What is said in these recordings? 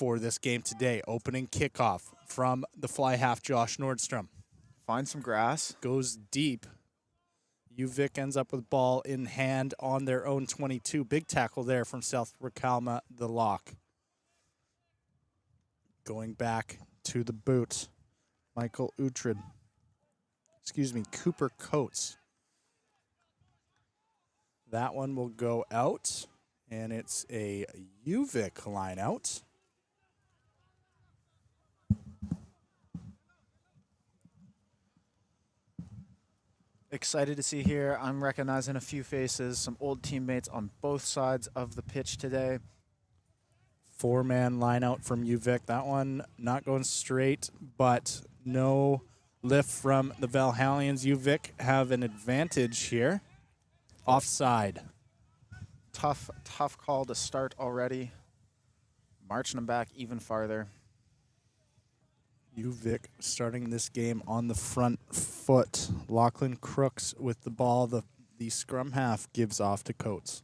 for this game today. Opening kickoff from the fly half, Josh Nordstrom. Find some grass. Goes deep. UVic ends up with ball in hand on their own 22. Big tackle there from South Ricalma, the lock. Going back to the boot. Michael Uhtred. Excuse me, Cooper Coates. That one will go out, and it's a UVic line out. Excited to see here. I'm recognizing a few faces, some old teammates on both sides of the pitch today. Four-man line out from UVic. That one not going straight, but no lift from the Valhallians. UVic have an advantage here. Offside. Tough call to start already. Marching them back even farther. UVic starting this game on the front foot. Lachlan Crooks with the ball. The scrum half gives off to Coates.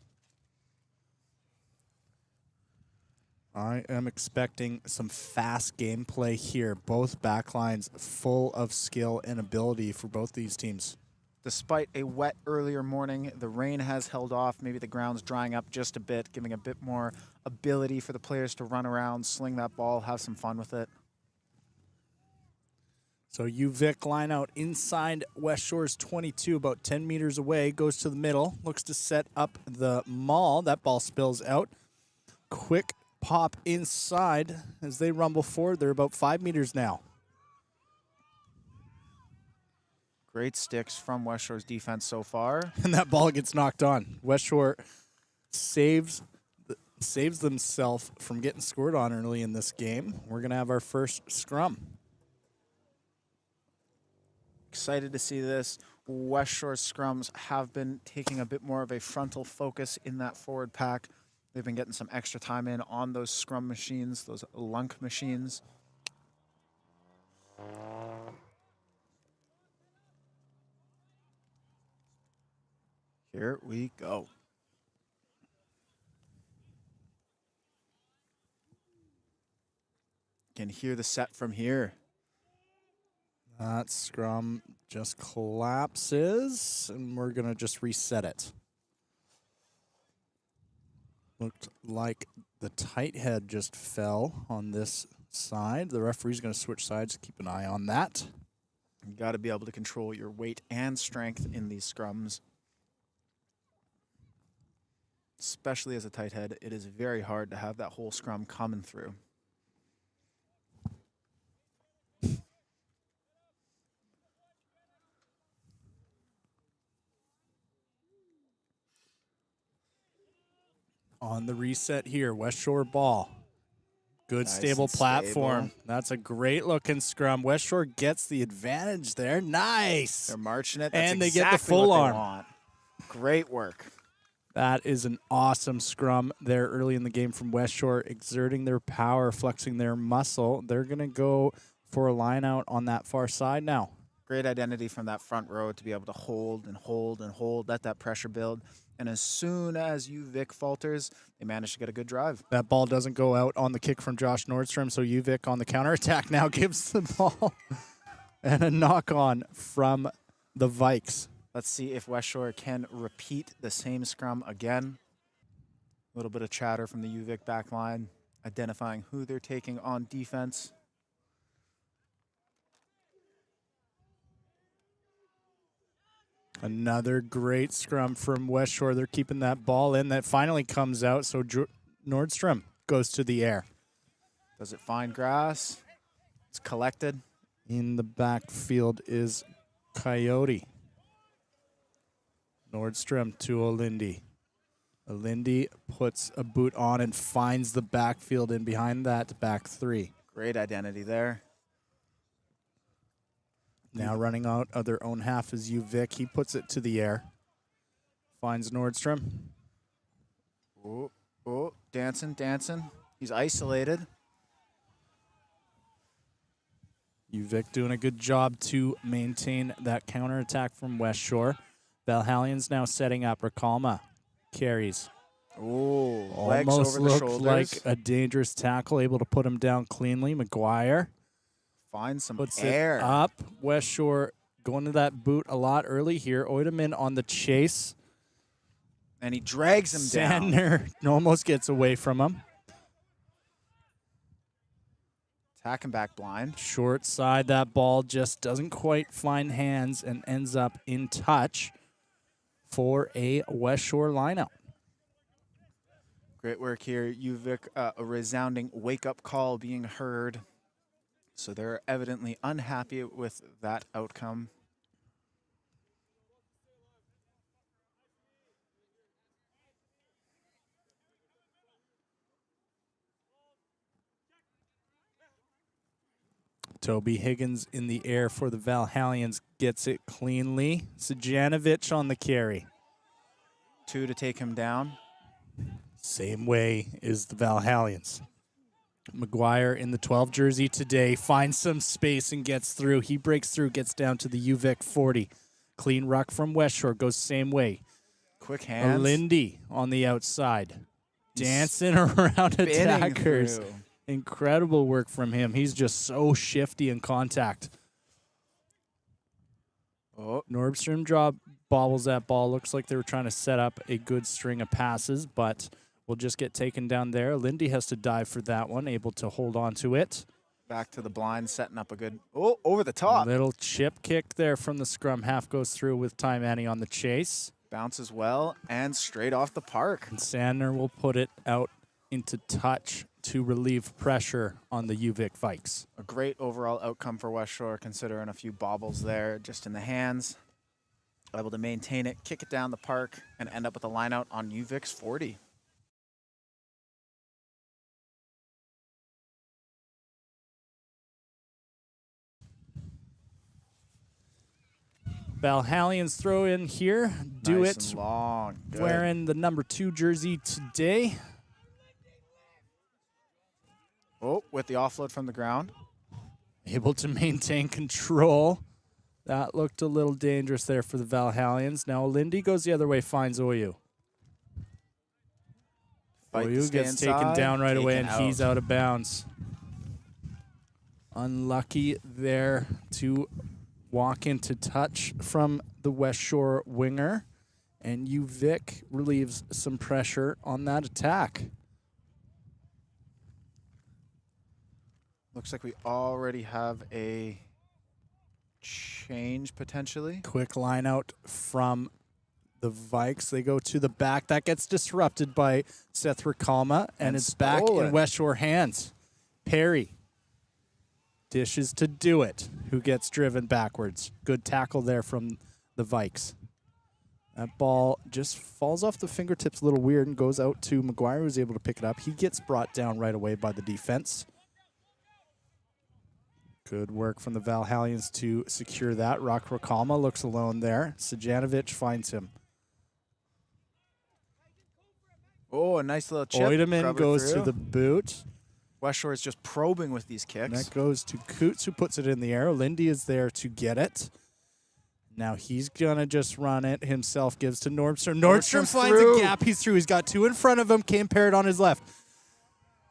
I am expecting some fast gameplay here. Both backlines full of skill and ability for both these teams. Despite a wet earlier morning, the rain has held off. Maybe the ground's drying up just a bit, giving a bit more ability for the players to run around, sling that ball, have some fun with it. So UVic line out inside Westshore's 22, about 10 meters away, goes to the middle, looks to set up the maul. That ball spills out. Quick pop inside as they rumble forward. They're about 5 meters now. Great sticks from Westshore's defense so far. And that ball gets knocked on. Westshore saves themselves from getting scored on early in this game. We're going to have our first scrum. Excited to see this. Westshore's scrums have been taking a bit more of a frontal focus in that forward pack. They've been getting some extra time in on those scrum machines, those lunk machines. Here we go. Can hear the set from here. That scrum just collapses, and we're going to just reset it. Looked like the tight head just fell on this side. The referee's going to switch sides. Keep an eye on that. You got to be able to control your weight and strength in these scrums. Especially as a tight head, it is very hard to have that whole scrum coming through. On the reset here, Westshore ball. Good Nice stable and platform. stable. That's a great looking scrum. Westshore gets the advantage there. Nice. They're marching it. That's And they get the exactly full what they arm. want. Great work. That is an awesome scrum there early in the game from Westshore, exerting their power, flexing their muscle. They're going to go for a line out on that far side now. Great identity from that front row to be able to hold and hold and hold, let that pressure build. And as soon as UVic falters, they manage to get a good drive. That ball doesn't go out on the kick from Josh Nordstrom, so UVic on the counterattack now gives the ball and a knock on from the Vikes. Let's see if Westshore can repeat the same scrum again. A little bit of chatter from the UVic back line, identifying who they're taking on defense. Another great scrum from Westshore. They're keeping that ball in. That finally comes out, so Nordstrom goes to the air. Does it find grass? It's collected. In the backfield is Coyote. Nordstrom to Olindi. Olindi puts a boot on and finds the backfield in behind that back three. Great identity there. Now running out of their own half is UVic. He puts it to the air. Finds Nordstrom. Oh, dancing. He's isolated. UVic doing a good job to maintain that counterattack from Westshore. Valhallians now setting up. Ricalma carries. Oh, legs Almost over the looked shoulders. like a dangerous tackle, able to put him down cleanly. McGuire Finds some puts air. it up. Westshore going to that boot a lot early here. Oideman on the chase. And he drags him down. Sandner almost gets away from him. Attacking back blind. Short side, that ball just doesn't quite find hands and ends up in touch for a Westshore lineout. Great work here, UVic. A resounding wake-up call being heard. So they're evidently unhappy with that outcome. Toby Higgins in the air for the Valhallians, gets it cleanly. Sijanovic on the carry. 2 to take him down. Same way is the Valhallians. McGuire in the 12 jersey today finds some space and gets through. He breaks through, gets down to the UVic 40. Clean ruck from Westshore, goes same way. Quick hands. Lindy on the outside. Dancing around attackers. Through. Incredible work from him. He's just so shifty in contact. Oh. Nordstrom bobbles that ball. Looks like they were trying to set up a good string of passes, but will just get taken down there. Lindy has to dive for that one, able to hold on to it. Back to the blind, setting up a good, over the top. Little chip kick there from the scrum half, goes through with Ty Manny on the chase. Bounces well and straight off the park. And Sandner will put it out into touch to relieve pressure on the UVic Vikes. A great overall outcome for Westshore, considering a few bobbles there just in the hands. Able to maintain it, kick it down the park, and end up with a line out on UVic's 40. Valhallians throw in here. Do Nice it and long. Good. wearing the number 2 jersey today. Oh, with the offload from the ground. Able to maintain control. That looked a little dangerous there for the Valhallians. Now Lindy goes the other way, finds Oyu. Oyu gets taken down right away, and he's out of bounds. Unlucky there to walk into touch from the Westshore winger, and UVic relieves some pressure on that attack. Looks like we already have a change potentially. Quick line out from the Vikes. They go to the back. That gets disrupted by Seth Rakalma, and it's back in Westshore hands. Perry dishes to Do It, who gets driven backwards. Good tackle there from the Vikes. That ball just falls off the fingertips a little weird and goes out to McGuire, who's able to pick it up. He gets brought down right away by the defense. Good work from the Valhallians to secure that. Rock Rakalma looks alone there. Sijanovic finds him. Oh, a nice little chip. Oideman goes to the boot. Westshore is just probing with these kicks. And that goes to Coots, who puts it in the air. Lindy is there to get it. Now he's going to just run it himself, gives to Nordstrom. Nordstrom finds a gap. He's through. He's got 2 in front of him. Cam Parrott on his left.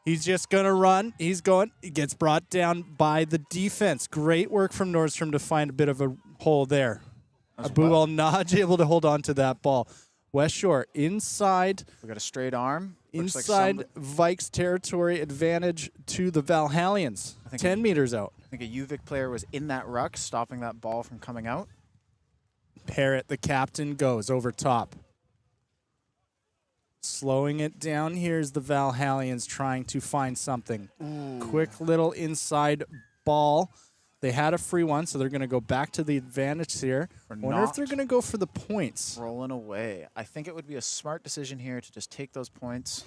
He's just going to run. He's going. He gets brought down by the defense. Great work from Nordstrom to find a bit of a hole there. Abu Al-Naj able to hold on to that ball. Westshore inside. We got a straight arm. Inside Vikes territory, advantage to the Valhallians. 10 meters out. I think a UVic player was in that ruck, stopping that ball from coming out. Parrott, the captain, goes over top. Slowing it down, here's the Valhallians trying to find something. Ooh. Quick little inside ball. They had a free one, so they're going to go back to the advantage here. Wonder if they're going to go for the points. Rolling away. I think it would be a smart decision here to just take those points.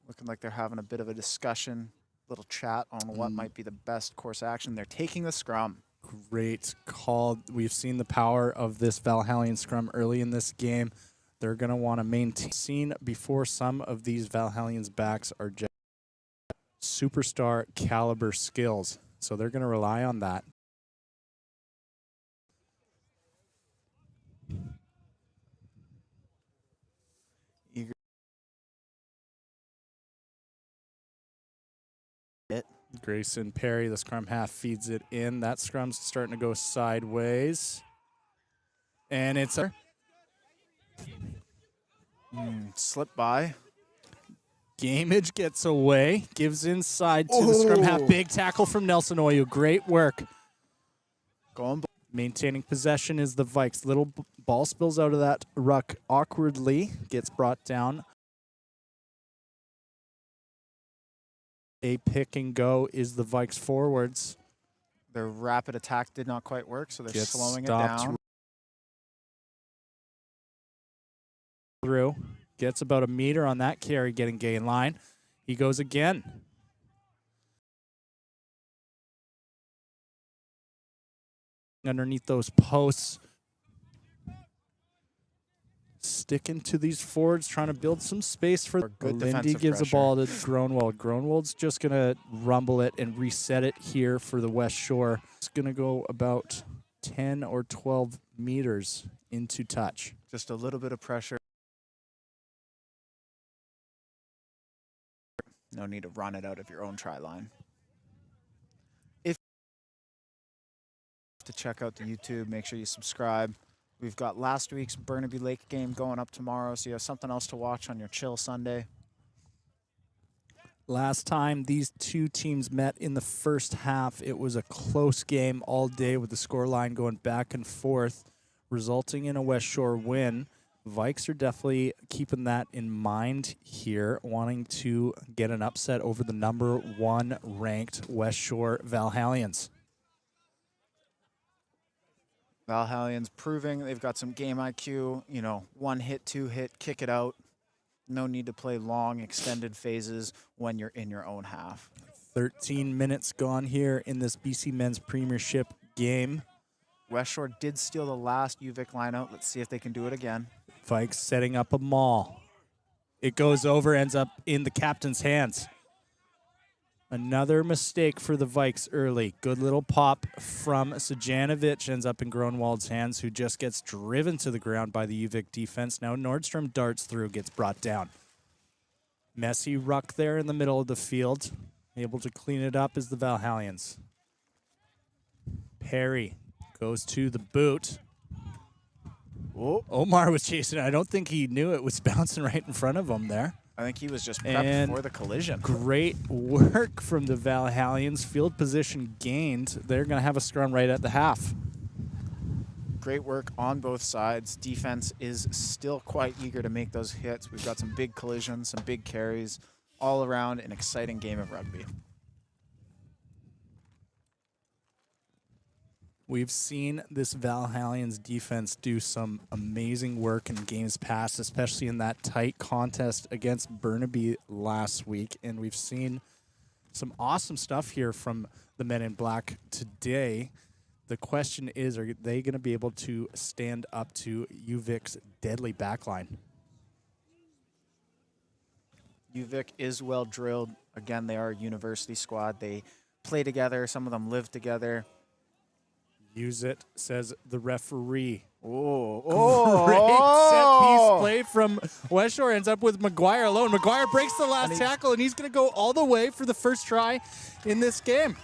Looking like they're having a bit of a discussion, little chat on what might be the best course action. They're taking the scrum. Great call. We've seen the power of this Valhallian scrum early in this game. They're going to want to maintain. Seen before, some of these Valhallians backs are just superstar caliber skills, so they're going to rely on that. Grayson Perry, the scrum half, feeds it in. That scrum's starting to go sideways. And it's a Slip by. Gamage gets away, gives inside to the scrum half. Big tackle from Nelson Oyu. Great work. Going. Maintaining possession is the Vikes. Little ball spills out of that ruck awkwardly. Gets brought down. A pick and go is the Vikes forwards. Their rapid attack did not quite work, so they're Gets slowing it stopped down. Through. Gets about a meter on that carry, getting gain line. He goes again. Underneath those posts. Sticking to these forwards, trying to build some space for good Lindy. defensive Gives the pressure. ball to Gronwald. Gronwald's just going to rumble it and reset it here for the West Shore. It's going to go about 10 or 12 meters into touch. Just a little bit of pressure. No need to run it out of your own try line. If to check out the YouTube, make sure you subscribe. We've got last week's Burnaby Lake game going up tomorrow, so you have something else to watch on your chill Sunday. Last time these two teams met in the first half, it was a close game all day with the scoreline going back and forth, resulting in a West Shore win. Vikes are definitely keeping that in mind here, wanting to get an upset over the #1 ranked West Shore Valhallians. Valhallians proving they've got some game IQ, you know, 1 hit, 2 hit, kick it out. No need to play long, extended phases when you're in your own half. 13 minutes gone here in this BC Men's Premiership game. West Shore did steal the last UVic lineout. Let's see if they can do it again. Vikes setting up a maul. It goes over, ends up in the captain's hands. Another mistake for the Vikes early. Good little pop from Sajanovic, ends up in Gronwald's hands, who just gets driven to the ground by the UVic defense. Now Nordstrom darts through, gets brought down. Messy ruck there in the middle of the field. Able to clean it up is the Valhallians. Perry goes to the boot. Oh, Omar was chasing it. I don't think he knew it was bouncing right in front of him there. I think he was just prepped for the collision. Great work from the Valhallians. Field position gained. They're going to have a scrum right at the half. Great work on both sides. Defense is still quite eager to make those hits. We've got some big collisions, some big carries, all around an exciting game of rugby. We've seen this Valhallians defense do some amazing work in games past, especially in that tight contest against Burnaby last week. And we've seen some awesome stuff here from the Men in Black today. The question is, are they going to be able to stand up to UVic's deadly backline? UVic is well drilled. Again, they are a university squad. They play together. Some of them live together. Use it, says the referee. Oh, Great set piece play from West Shore. Ends up with McGuire alone. McGuire breaks the last tackle, and he's going to go all the way for the first try in this game.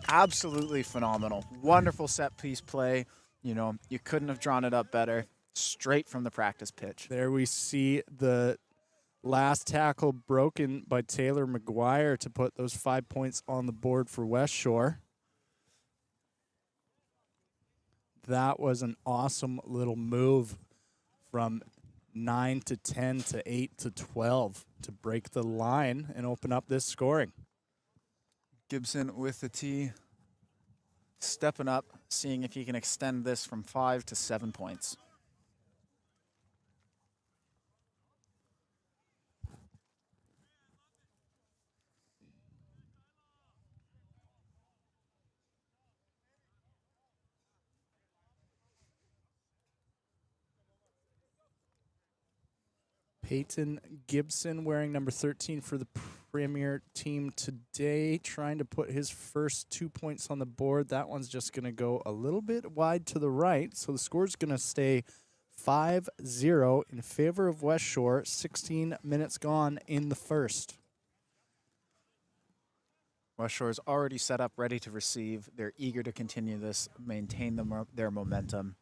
Absolutely phenomenal. Wonderful set piece play. You know, you couldn't have drawn it up better. Straight from the practice pitch. There we see the last tackle broken by Taylor McGuire to put those 5 points on the board for West Shore. That was an awesome little move from 9 to 10 to 8 to 12 to break the line and open up this scoring. Gibson with the tee, stepping up, seeing if he can extend this from 5 to 7 points. Peyton Gibson wearing number 13 for the Premier team today, trying to put his first 2 points on the board. That one's just going to go a little bit wide to the right, so the score's going to stay 5-0 in favor of West Shore. 16 minutes gone in the first. Westshore is already set up, ready to receive. They're eager to continue this, maintain their momentum.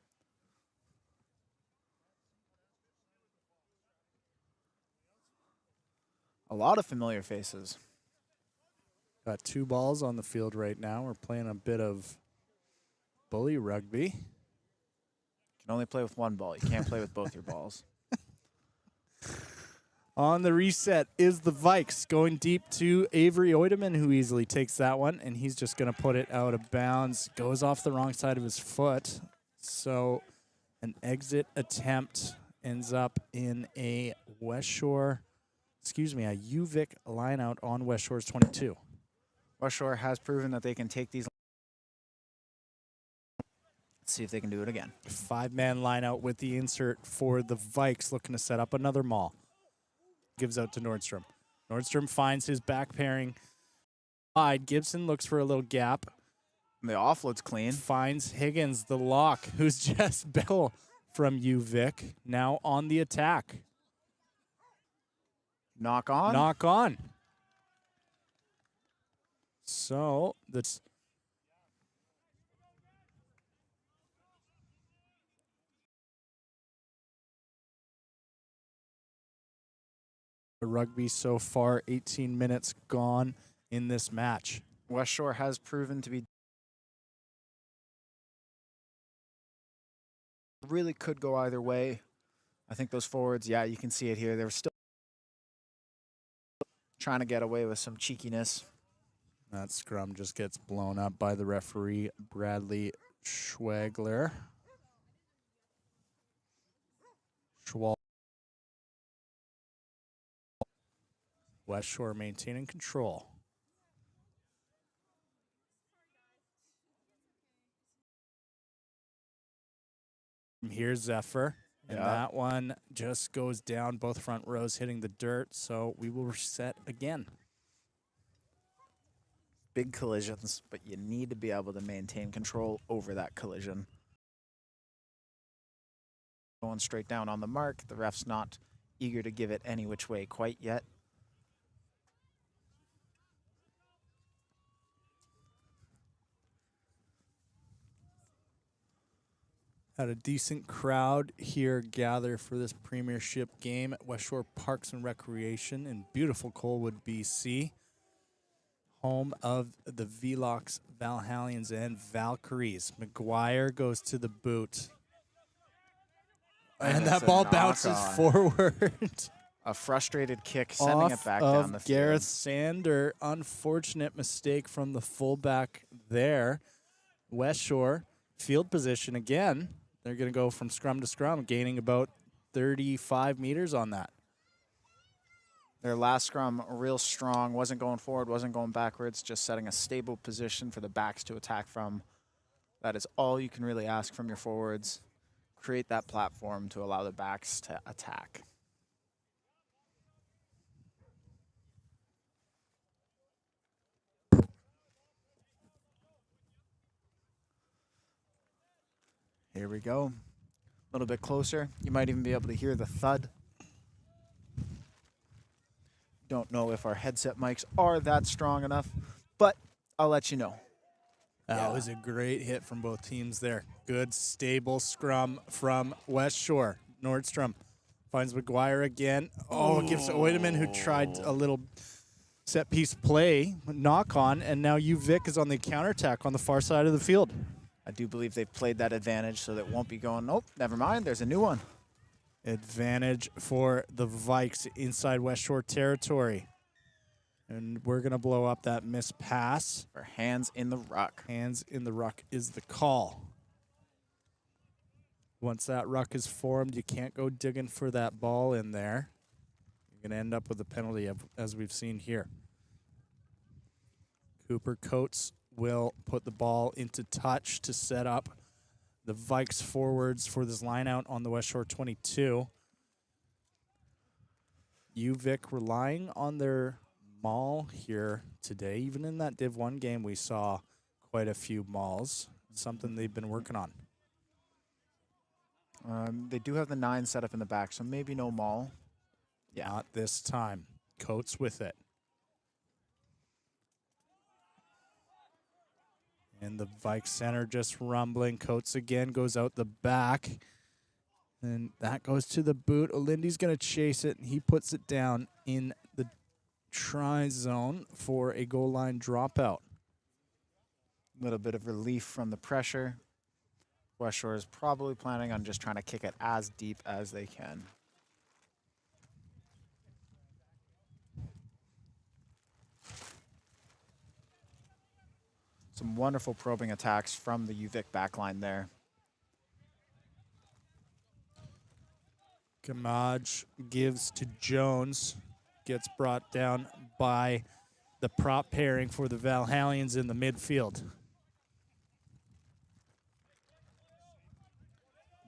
A lot of familiar faces. Got 2 balls on the field right now. We're playing a bit of bully rugby. You can only play with one ball. You can't play with both your balls. On the reset is the Vikes going deep to Avery Oideman, who easily takes that one, and he's just going to put it out of bounds. Goes off the wrong side of his foot. So an exit attempt ends up in a UVic line out on Westshore's 22. Westshore has proven that they can take these. Let's see if they can do it again. 5-man line out with the insert for the Vikes, looking to set up another maul. Gives out to Nordstrom. Nordstrom finds his back pairing wide. Gibson looks for a little gap. The offload's clean. Finds Higgins, the lock, who's just Bill from UVic, now on the attack. Knock on. Knock on. So that's rugby so far, 18 minutes gone in this match. Westshore has proven to be really could go either way. I think those forwards, yeah, you can see it here. They were still trying to get away with some cheekiness. That scrum just gets blown up by the referee, Bradley Schwegler. Westshore maintaining control. Here's Zephyr, and that one just goes down, both front rows hitting the dirt, so we will reset again. Big collisions, but you need to be able to maintain control over that collision. Going straight down on the mark. The ref's not eager to give it any which way quite yet. Had a decent crowd here gather for this Premiership game at Westshore Parks and Recreation in beautiful Colwood, BC. Home of the Velox, Valhallians, and Valkyries. McGuire goes to the boot. And that ball bounces forward. A frustrated kick, sending it back down the field. Gareth Sander. Unfortunate mistake from the fullback there. Westshore, field position again. They're going to go from scrum to scrum, gaining about 35 meters on that. Their last scrum, real strong. Wasn't going forward, wasn't going backwards, just setting a stable position for the backs to attack from. That is all you can really ask from your forwards. Create that platform to allow the backs to attack. Here we go. A little bit closer. You might even be able to hear the thud. Don't know if our headset mics are that strong enough, but I'll let you know. That was a great hit from both teams there. Good, stable scrum from Westshore. Nordstrom finds McGuire again. Oh, gives to Oideman, who tried a little set-piece play, knock on, and now UVic is on the counterattack on the far side of the field. I do believe they've played that advantage, so that won't be going, nope, never mind, there's a new one. Advantage for the Vikes inside Westshore territory. And we're going to blow up that missed pass. Or hands in the ruck. Hands in the ruck is the call. Once that ruck is formed, you can't go digging for that ball in there. You're going to end up with a penalty, as we've seen here. Cooper Coates will put the ball into touch to set up the Vikes forwards for this line out on the Westshore 22. UVic relying on their maul here today. Even in that Div 1 game, we saw quite a few mauls. Something they've been working on. They do have the 9 set up in the back, so maybe no maul. Yeah. Not this time. Coates with it. And the Vike center just rumbling. Coates again goes out the back. And that goes to the boot. Olindy's going to chase it, and he puts it down in the try zone for a goal line dropout. A little bit of relief from the pressure. Westshore is probably planning on just trying to kick it as deep as they can. Some wonderful probing attacks from the UVic backline there. Gamage gives to Jones. Gets brought down by the prop pairing for the Valhallians in the midfield.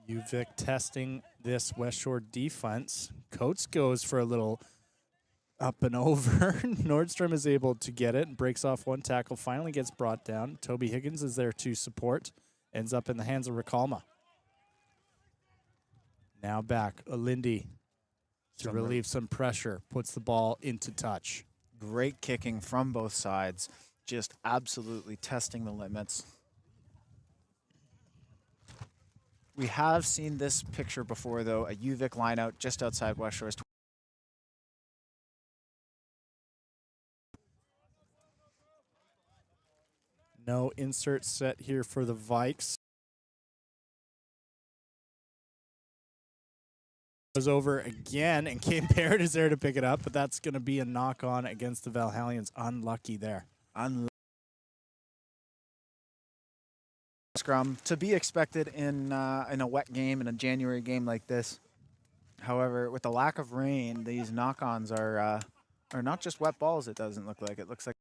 UVic testing this Westshore defense. Coates goes for a little up and over. Nordstrom is able to get it and breaks off one tackle, finally gets brought down. Toby Higgins is there to support. Ends up in the hands of Ricalma. Now back, Olindy to relieve some pressure, puts the ball into touch. Great kicking from both sides, just absolutely testing the limits. We have seen this picture before, though, a UVic line out just outside Westshore's. No insert set here for the Vikes. Goes over again, and Kane Barrett is there to pick it up, but that's going to be a knock-on against the Valhallians. Unlucky there. Scrum to be expected in a wet game, in a January game like this. However, with the lack of rain, these knock-ons are not just wet balls. It doesn't look like. It looks like.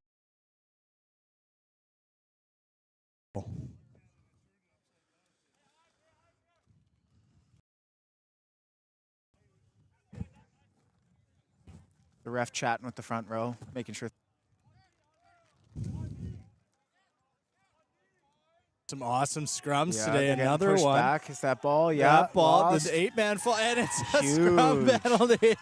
The ref chatting with the front row, making sure. Some awesome scrums Yeah, today. Another one. Back. Is that ball? Yeah. That ball, lost. the 8-man fall, and it's a Huge. scrum penalty.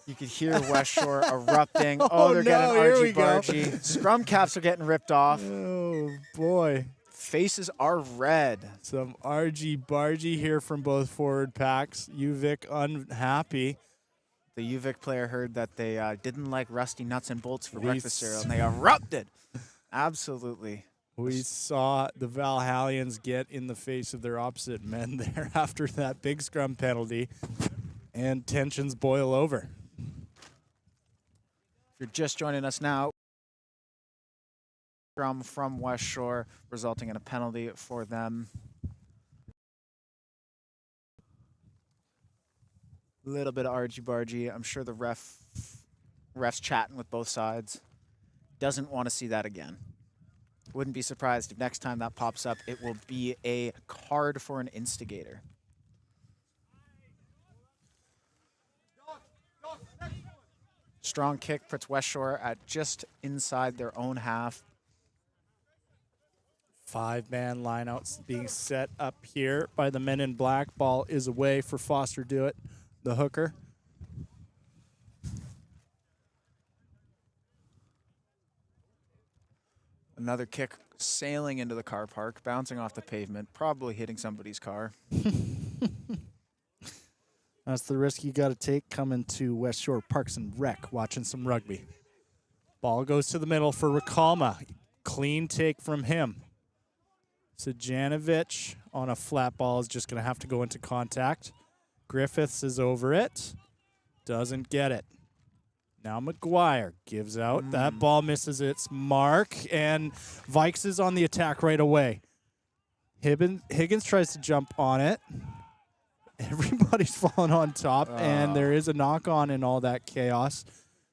You could hear Westshore erupting. Oh, They're no, getting here we argy-bargy. Scrum caps are getting ripped off. Oh, boy. Faces are red. Some argy-bargy here from both forward packs. UVic unhappy. The UVic player heard that they didn't like rusty nuts and bolts for breakfast cereal, and they erupted. Absolutely. We saw the Valhallians get in the face of their opposite men there after that big scrum penalty, and tensions boil over. If you're just joining us now, scrum from Westshore, resulting in a penalty for them. A little bit of argy-bargy. I'm sure the ref's chatting with both sides. Doesn't want to see that again. Wouldn't be surprised if next time that pops up, it will be a card for an instigator. Strong kick puts Westshore at just inside their own half. 5-man lineouts being set up here by the men in black. Ball is away for Foster Dewitt, the hooker. Another kick sailing into the car park, bouncing off the pavement, probably hitting somebody's car. That's the risk you got to take coming to Westshore Parks and Rec, watching some rugby. Ball goes to the middle for Ricalma. Clean take from him. Sajanovic on a flat ball is just going to have to go into contact. Griffiths is over it. Doesn't get it. Now McGuire gives out. That ball misses its mark, and Vikes is on the attack right away. Higgins tries to jump on it. Everybody's falling on top, and there is a knock-on in all that chaos.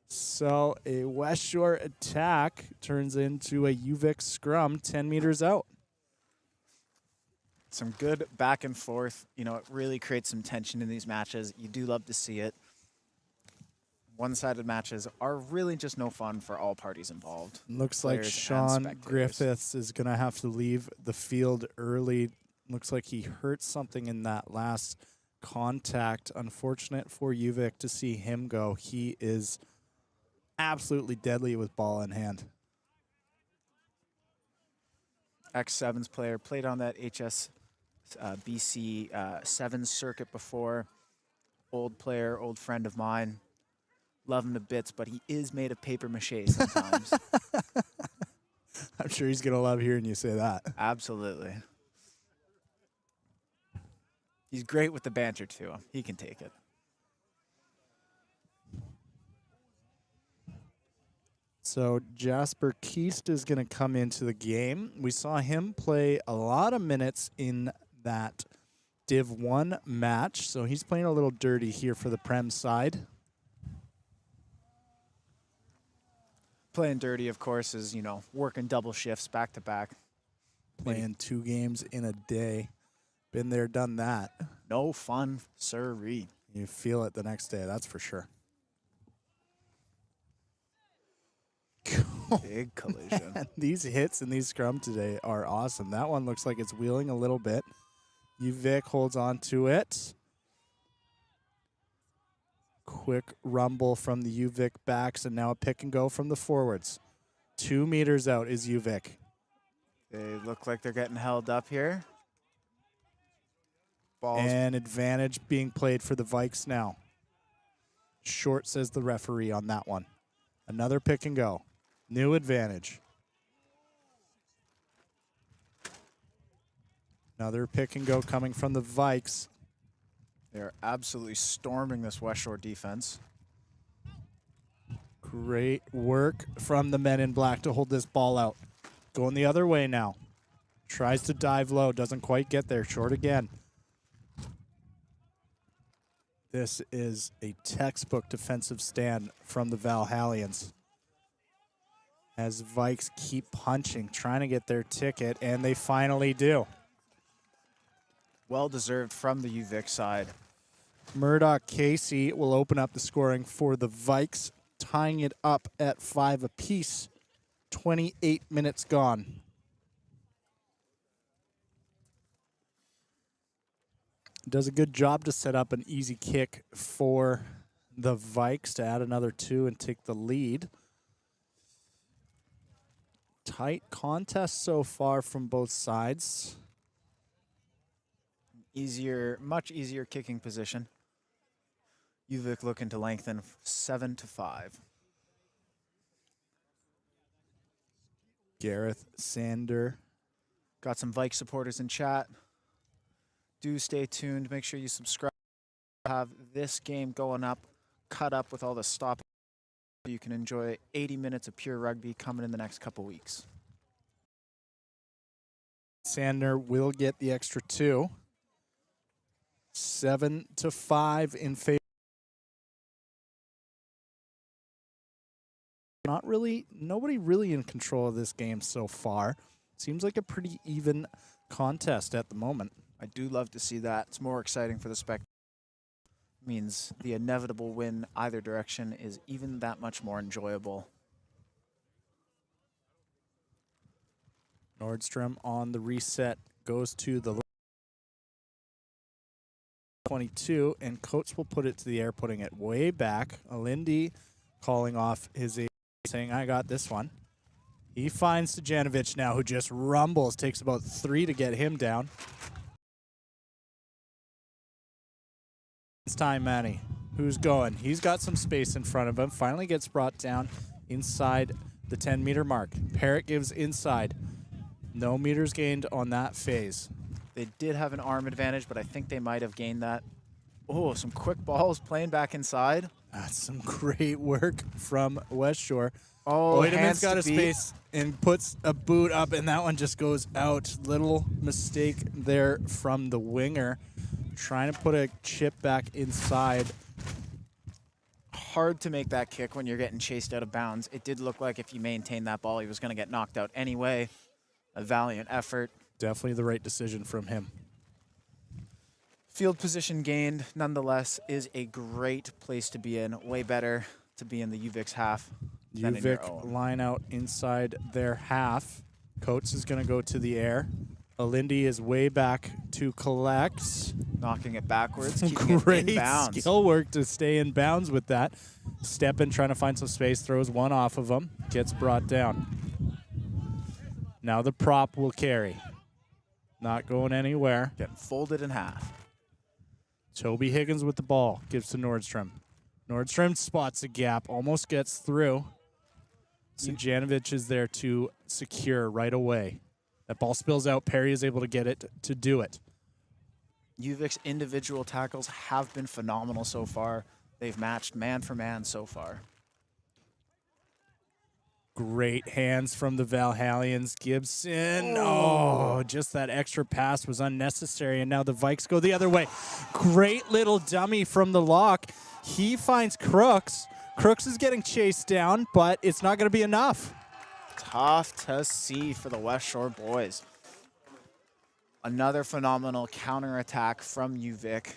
So a Westshore attack turns into a UVic scrum 10 meters out. Some good back and forth. You know, it really creates some tension in these matches. You do love to see it. One-sided matches are really just no fun for all parties involved. Looks like Sean Griffiths is going to have to leave the field early. Looks like he hurt something in that last contact. Unfortunate for UVic to see him go. He is absolutely deadly with ball in hand. X7s player, played on that BC 7 circuit before. Old player, old friend of mine. Love him to bits, but he is made of paper mache sometimes. I'm sure he's going to love hearing you say that. Absolutely. He's great with the banter, too. He can take it. So Jasper Keast is going to come into the game. We saw him play a lot of minutes in that Div 1 match, so he's playing a little dirty here for the Prem side. Playing dirty, of course, is, you know, working double shifts back to back. Playing 2 games in a day. Been there, done that. No fun, sirree. You feel it the next day, that's for sure. Big collision. Man, these hits in these scrum today are awesome. That one looks like it's wheeling a little bit. UVic holds on to it. Quick rumble from the UVic backs, and now a pick and go from the forwards. 2 meters out is UVic. They look like they're getting held up here. Balls. And advantage being played for the Vikes now. Short, says the referee on that one. Another pick and go. New advantage. Another pick and go coming from the Vikes. They're absolutely storming this Westshore defense. Great work from the men in black to hold this ball out. Going the other way now. Tries to dive low, doesn't quite get there. Short again. This is a textbook defensive stand from the Valhallians. As Vikes keep punching, trying to get their ticket, and they finally do. Well deserved from the UVic side. Murdoch Casey will open up the scoring for the Vikes, tying it up at 5 apiece. 28 minutes gone. Does a good job to set up an easy kick for the Vikes to add another 2 and take the lead. Tight contest so far from both sides. Easier, much easier kicking position. UVic looking to lengthen 7 to 5. Gareth Sander. Got some Vike supporters in chat. Do stay tuned. Make sure you subscribe. Have this game going up, cut up with all the stop. You can enjoy 80 minutes of pure rugby coming in the next couple weeks. Sander will get the extra 2. 7 to 5 in favor. Nobody really in control of this game so far. Seems like a pretty even contest at the moment. I do love to see that. It's more exciting for the spectator. Means the inevitable win either direction is even that much more enjoyable. Nordstrom on the reset goes to the 22, and Coates will put it to the air, putting it way back. Alindi calling off his aide, saying, I got this one. He finds Stojanovic now, who just rumbles. Takes about 3 to get him down. It's time, Manny. Who's going? He's got some space in front of him. Finally gets brought down inside the 10-meter mark. Parrott gives inside. No meters gained on that phase. They did have an arm advantage, but I think they might have gained that. Oh, some quick balls playing back inside. That's some great work from Westshore. Oh, Oideman's got a space and puts a boot up, and that one just goes out. Little mistake there from the winger. Trying to put a chip back inside. Hard to make that kick when you're getting chased out of bounds. It did look like if you maintained that ball, he was going to get knocked out anyway. A valiant effort. Definitely the right decision from him. Field position gained, nonetheless, is a great place to be in. Way better to be in the UVic's half than in your own. UVic line out inside their half. Coates is going to go to the air. Alindi is way back to collect. Knocking it backwards, keeping Great it in bounds. skill work to stay in bounds with that. Steppen trying to find some space, throws one off of him, gets brought down. Now the prop will carry. Not going anywhere. Getting folded in half. Toby Higgins with the ball. Gives to Nordstrom. Nordstrom spots a gap. Almost gets through. Stojanovic is there to secure right away. That ball spills out. Perry is able to get it to do it. UVic's individual tackles have been phenomenal so far. They've matched man for man so far. Great hands from the Valhallians. Gibson. Oh, just that extra pass was unnecessary, and now the Vikes go the other way. Great little dummy from the lock. He finds Crooks. Crooks is getting chased down, but it's not going to be enough. Tough to see for the Westshore boys. Another phenomenal counterattack from UVic.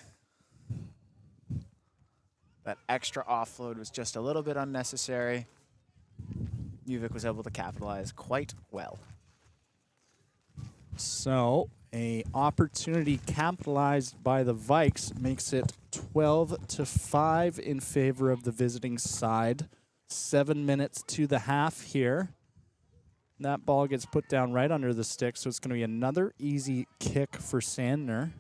That extra offload was just a little bit unnecessary. UVic was able to capitalize quite well. So, a opportunity capitalized by the Vikes makes it 12-5 in favor of the visiting side. 7 minutes to the half here. That ball gets put down right under the stick, so it's going to be another easy kick for Sandner.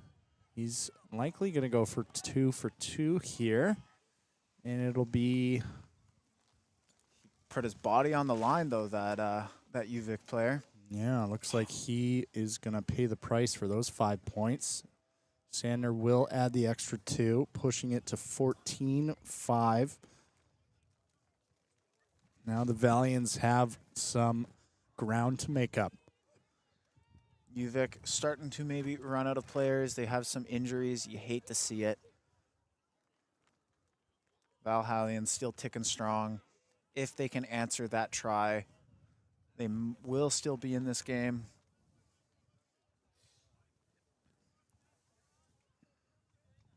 He's likely going to go for 2 here, and it'll be... Put his body on the line, though, that UVic player. Yeah, looks like he is going to pay the price for those 5 points. Sandner will add the extra 2, pushing it to 14-5. Now the Valiants have some ground to make up. UVic starting to maybe run out of players. They have some injuries. You hate to see it. Valhallians still ticking strong. If they can answer that try, they will still be in this game.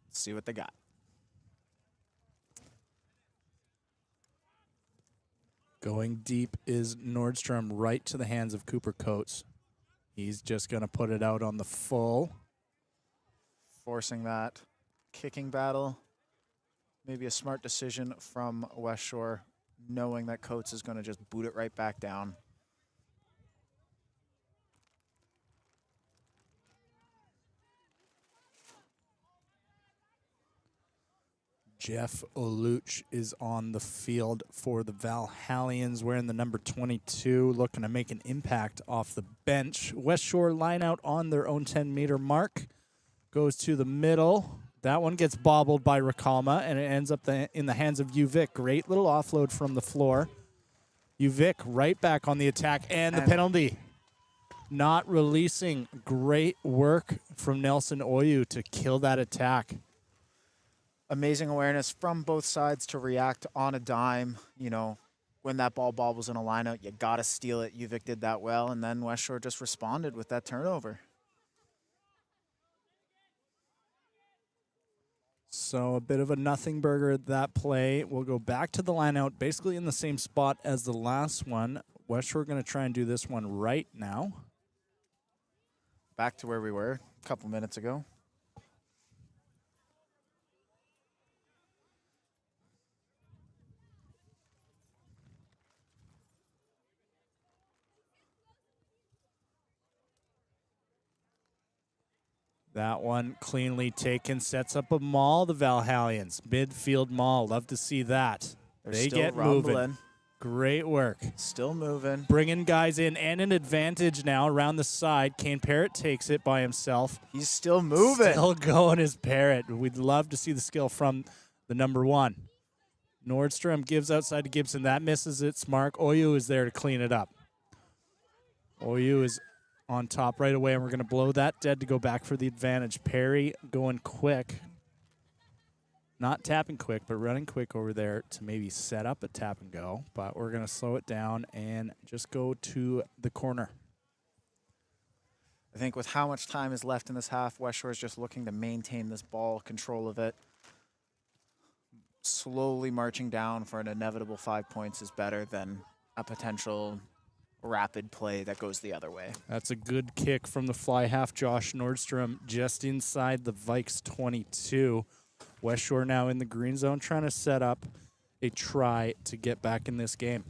Let's see what they got. Going deep is Nordstrom right to the hands of Cooper Coates. He's just going to put it out on the full. Forcing that kicking battle. Maybe a smart decision from Westshore, knowing that Coates is going to just boot it right back down. Jeff Oluch is on the field for the Valhallians, wearing the number 22, looking to make an impact off the bench. Westshore line out on their own 10-meter mark. Goes to the middle. That one gets bobbled by Rakalma, and it ends up in the hands of UVic. Great little offload from the floor. UVic right back on the attack, and the penalty. Not releasing. Great work from Nelson Oyu to kill that attack. Amazing awareness from both sides to react on a dime. You know, when that ball bobbles in a lineout, you got to steal it. UVic did that well, and then Westshore just responded with that turnover. So a bit of a nothing burger at that play. We'll go back to the lineout, basically in the same spot as the last one. Westshore going to try and do this one right now. Back to where we were a couple minutes ago. That one cleanly taken, sets up a maul, the Valhallians. Midfield maul, love to see that. They get moving. Great work. Still moving. Bringing guys in, and an advantage now around the side. Kane Parrott takes it by himself. He's still moving. Still going as Parrott. We'd love to see the skill from the number 1. Nordstrom gives outside to Gibson. That misses its mark. Oyu is there to clean it up. Oyu is on top right away, and we're going to blow that dead to go back for the advantage. Perry going quick. Not tapping quick, but running quick over there to maybe set up a tap and go. But we're going to slow it down and just go to the corner. I think with how much time is left in this half, Westshore is just looking to maintain this ball, control of it. Slowly marching down for an inevitable 5 points is better than a potential rapid play that goes the other way. That's a good kick from the fly half. Josh Nordstrom just inside the Vikes 22. Westshore now in the green zone, trying to set up a try to get back in this game.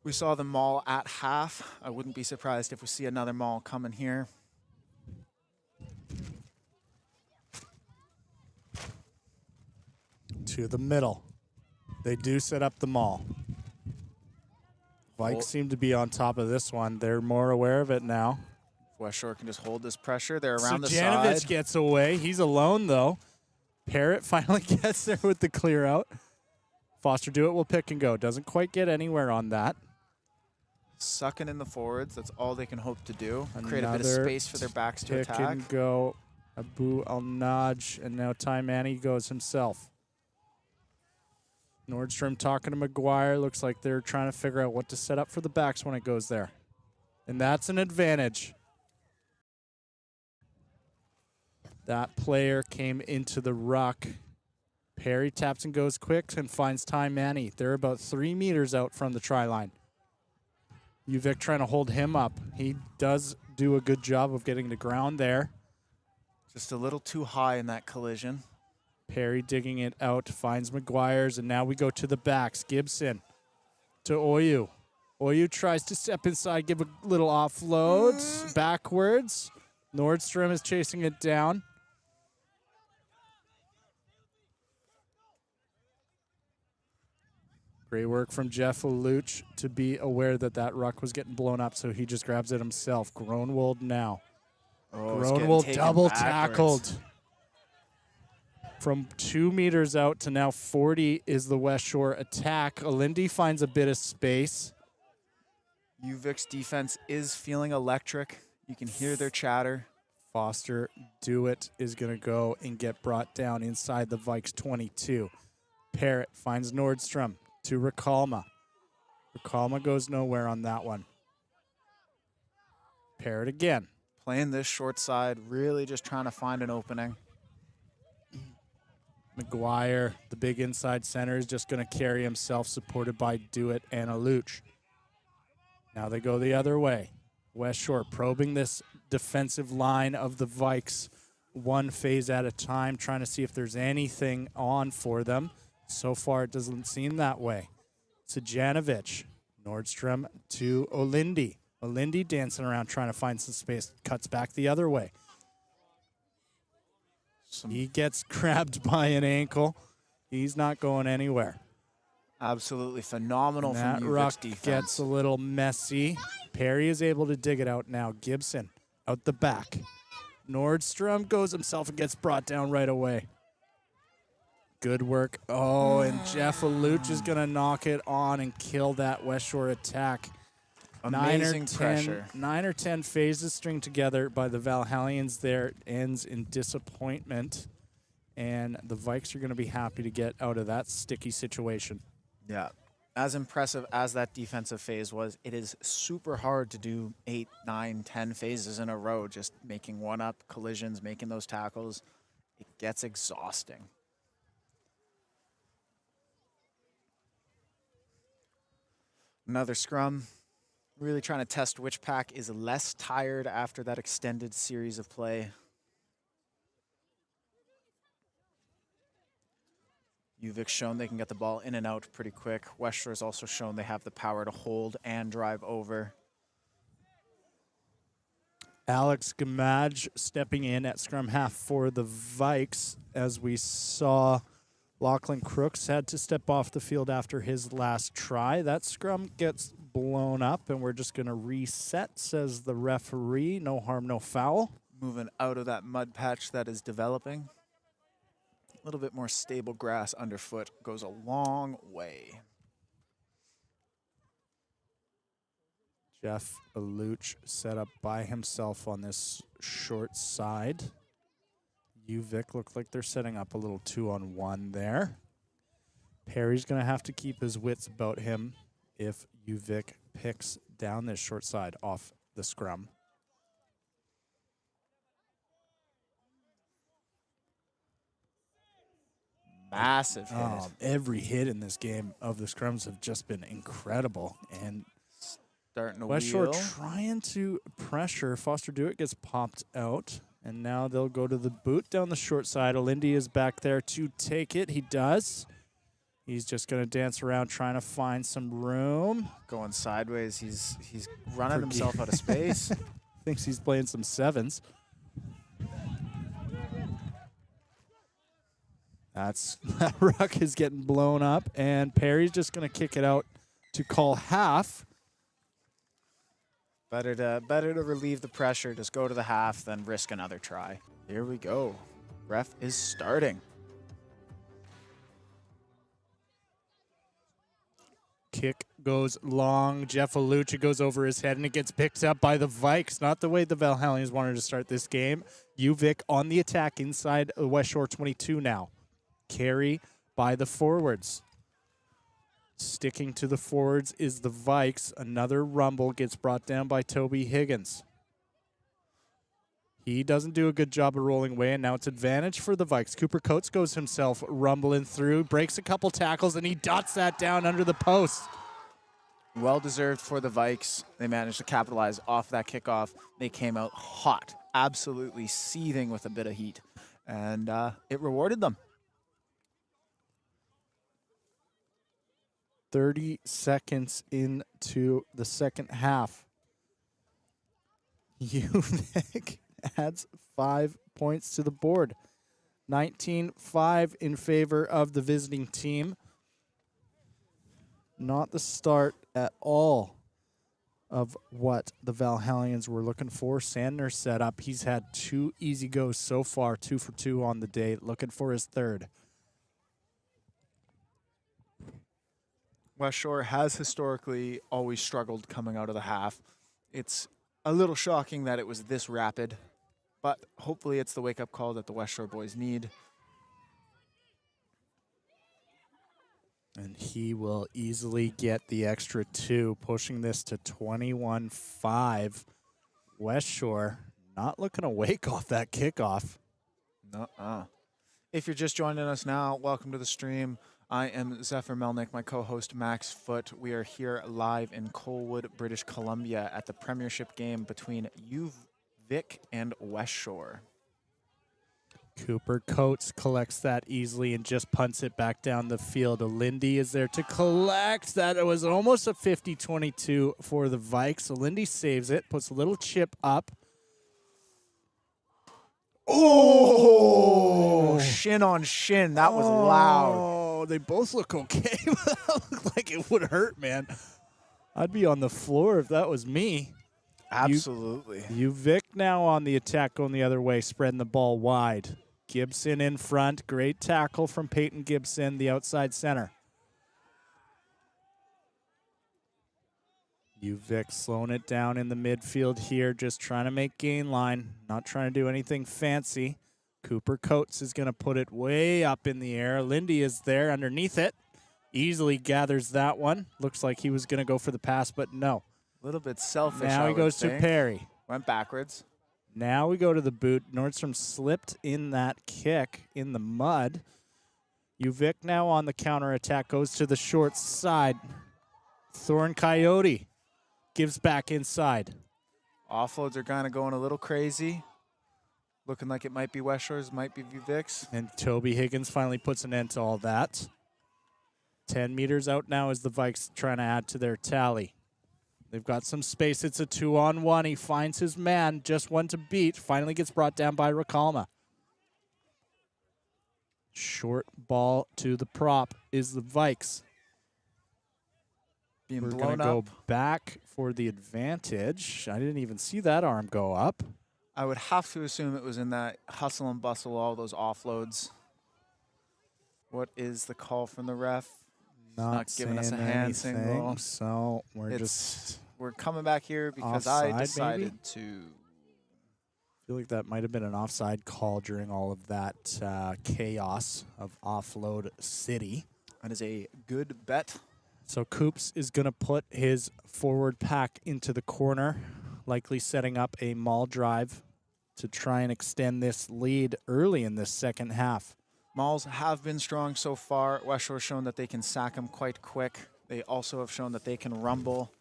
We saw the maul at half. I wouldn't be surprised if we see another maul coming here. To the middle. They do set up the maul. Vikes seem to be on top of this one. They're more aware of it now. Westshore can just hold this pressure. They're So around the Janovic side. gets away. He's alone, though. Parrott finally gets there with the clear out. Foster Dewitt will pick and go. Doesn't quite get anywhere on that. Sucking in the forwards. That's all they can hope to do. Create a bit of Another space for their backs to pick attack. and go. Abu Al-Naj, and now Ty Manny goes himself. Nordstrom talking to McGuire. Looks like they're trying to figure out what to set up for the backs when it goes there. And that's an advantage. That player came into the ruck. Perry taps and goes quick and finds Ty Manny. They're about 3 meters out from the try line. UVic trying to hold him up. He does do a good job of getting the ground there. Just a little too high in that collision. Perry digging it out, finds McGuire's, and now we go to the backs. Gibson to Oyu. Oyu tries to step inside, give a little offload backwards. Nordstrom is chasing it down. Great work from Jeff Lelouch to be aware that that ruck was getting blown up, so he just grabs it himself. Groenwald now. Groenwald double tackled. From 2 meters out to now 40 is the Westshore attack. Alindi finds a bit of space. UVic's defense is feeling electric. You can hear their chatter. Foster Dewitt is going to go and get brought down inside the Vikes 22. Parrott finds Nordstrom to Recalma. Recalma goes nowhere on that one. Parrott again. Playing this short side, really just trying to find an opening. McGuire, the big inside center, is just going to carry himself, supported by Dewitt and Aluch. Now they go the other way. Westshore probing this defensive line of the Vikes one phase at a time, trying to see if there's anything on for them. So far, it doesn't seem that way. Sajanovic, Nordstrom to Olindi. Olindi dancing around, trying to find some space, cuts back the other way. He gets grabbed by an ankle. He's not going anywhere. Absolutely phenomenal from That UVic's ruck defense. gets a little messy. Perry is able to dig it out now. Gibson out the back. Nordstrom goes himself and gets brought down right away. Good work. Oh, and Jeff Lelouch is going to knock it on and kill that Westshore attack. Amazing pressure. 9 or 10 phases string together by the Valhallians there. Ends in disappointment. And the Vikes are going to be happy to get out of that sticky situation. Yeah. As impressive as that defensive phase was, it is super hard to do 8, 9, 10 phases in a row, just making one-up collisions, making those tackles. It gets exhausting. Another scrum. Really trying to test which pack is less tired after that extended series of play. UVic's shown they can get the ball in and out pretty quick. Westshore's also shown they have the power to hold and drive over. Alex Gamage stepping in at scrum half for the Vikes, as we saw Lachlan Crooks had to step off the field after his last try. That scrum gets blown up, and we're just going to reset, says the referee. No harm, no foul. Moving out of that mud patch that is developing. A little bit more stable grass underfoot goes a long way. Jeff Lelouch set up by himself on this short side. UVic look like they're setting up a little 2-on-1 there. Perry's going to have to keep his wits about him if UVic picks down this short side off the scrum. Massive hit. Every hit in this game of the scrums have just been incredible. And Starting to Westshore wheel. trying to pressure. Foster Dewitt gets popped out. And now they'll go to the boot down the short side. Olindi is back there to take it. He does. He's just going to dance around trying to find some room. Going sideways. He's running himself out of space. Thinks he's playing some sevens. That ruck is getting blown up, and Perry's just going to kick it out to call half. Better to relieve the pressure. Just go to the half, then risk another try. Here we go. Ref is starting. Kick goes long. Jeff Alucha goes over his head, and it gets picked up by the Vikes. Not the way the Valhellians wanted to start this game. UVic on the attack inside the Westshore 22 now. Carry by the forwards. Sticking to the forwards is the Vikes. Another rumble gets brought down by Toby Higgins. He doesn't do a good job of rolling away, and now it's advantage for the Vikes. Cooper Coates goes himself rumbling through, breaks a couple tackles, and he dots that down under the post. Well-deserved for the Vikes. They managed to capitalize off that kickoff. They came out hot, absolutely seething with a bit of heat, and it rewarded them. 30 seconds into the second half. UVic adds 5 points to the board. 19-5 in favor of the visiting team. Not the start at all of what the Valhellians were looking for. Sandner set up. He's had 2 easy goes so far, 2 for 2 on the day, looking for his third. Westshore has historically always struggled coming out of the half. It's a little shocking that it was this rapid, but hopefully it's the wake-up call that the Westshore boys need. And he will easily get the extra 2, pushing this to 21-5. Westshore not looking to wake off that kickoff. Nuh-uh. If you're just joining us now, welcome to the stream. I am Zephyr Melnick, my co-host Max Foote. We are here live in Colwood, British Columbia at the Premiership game between UVic and Westshore. Cooper Coates collects that easily and just punts it back down the field. Lindy is there to collect. That was almost a 50-22 for the Vikes. So Lindy saves it, puts a little chip up. Oh! Shin on shin. That was loud. Oh, they both look okay. That looked like it would hurt, man. I'd be on the floor if that was me. Absolutely. UVic now on the attack going the other way, spreading the ball wide. Gibson in front. Great tackle from Peyton Gibson, the outside center. UVic slowing it down in the midfield here, just trying to make gain line, not trying to do anything fancy. Cooper Coates is going to put it way up in the air. Lindy is there underneath it. Easily gathers that one. Looks like he was going to go for the pass, but no. A little bit selfish. Now he goes to Perry. Went backwards. Now we go to the boot. Nordstrom slipped in that kick in the mud. UVic now on the counter attack, goes to the short side. Thorn Coyote gives back inside. Offloads are kind of going a little crazy. Looking like it might be Westshore's, might be UVic's. And Toby Higgins finally puts an end to all that. 10 meters out now as the Vikes trying to add to their tally. They've got some space. It's a 2-on-1. He finds his man, just one to beat. Finally gets brought down by Rakalma. Short ball to the prop is the Vikes. Being We're blown going to go up. back for the advantage. I didn't even see that arm go up. I would have to assume it was in that hustle and bustle, all those offloads. What is the call from the ref? Not giving us a saying hand anything, signal. so we're coming back here because offside, I decided maybe? to. I feel like that might have been an offside call during all of that chaos of offload city. That is a good bet. So Coops is going to put his forward pack into the corner, likely setting up a maul drive to try and extend this lead early in this second half. Mauls have been strong so far. Westshore's shown that they can sack them quite quick. They also have shown that they can rumble.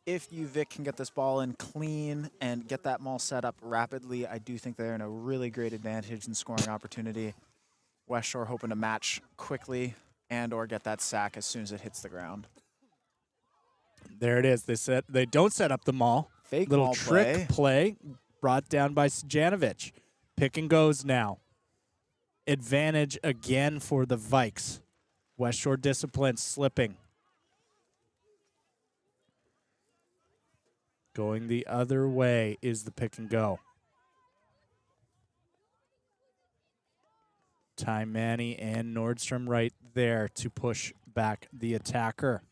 If UVic can get this ball in clean and get that maul set up rapidly, I do think they're in a really great advantage in scoring opportunity. Westshore hoping to match quickly and or get that sack as soon as it hits the ground. There it is. They don't set up the maul. Fake Little maul trick play brought down by Sjanovic. Pick and goes now. Advantage again for the Vikes. Westshore discipline slipping. Going the other way is the pick and go. Manny and Nordstrom right there to push back the attacker.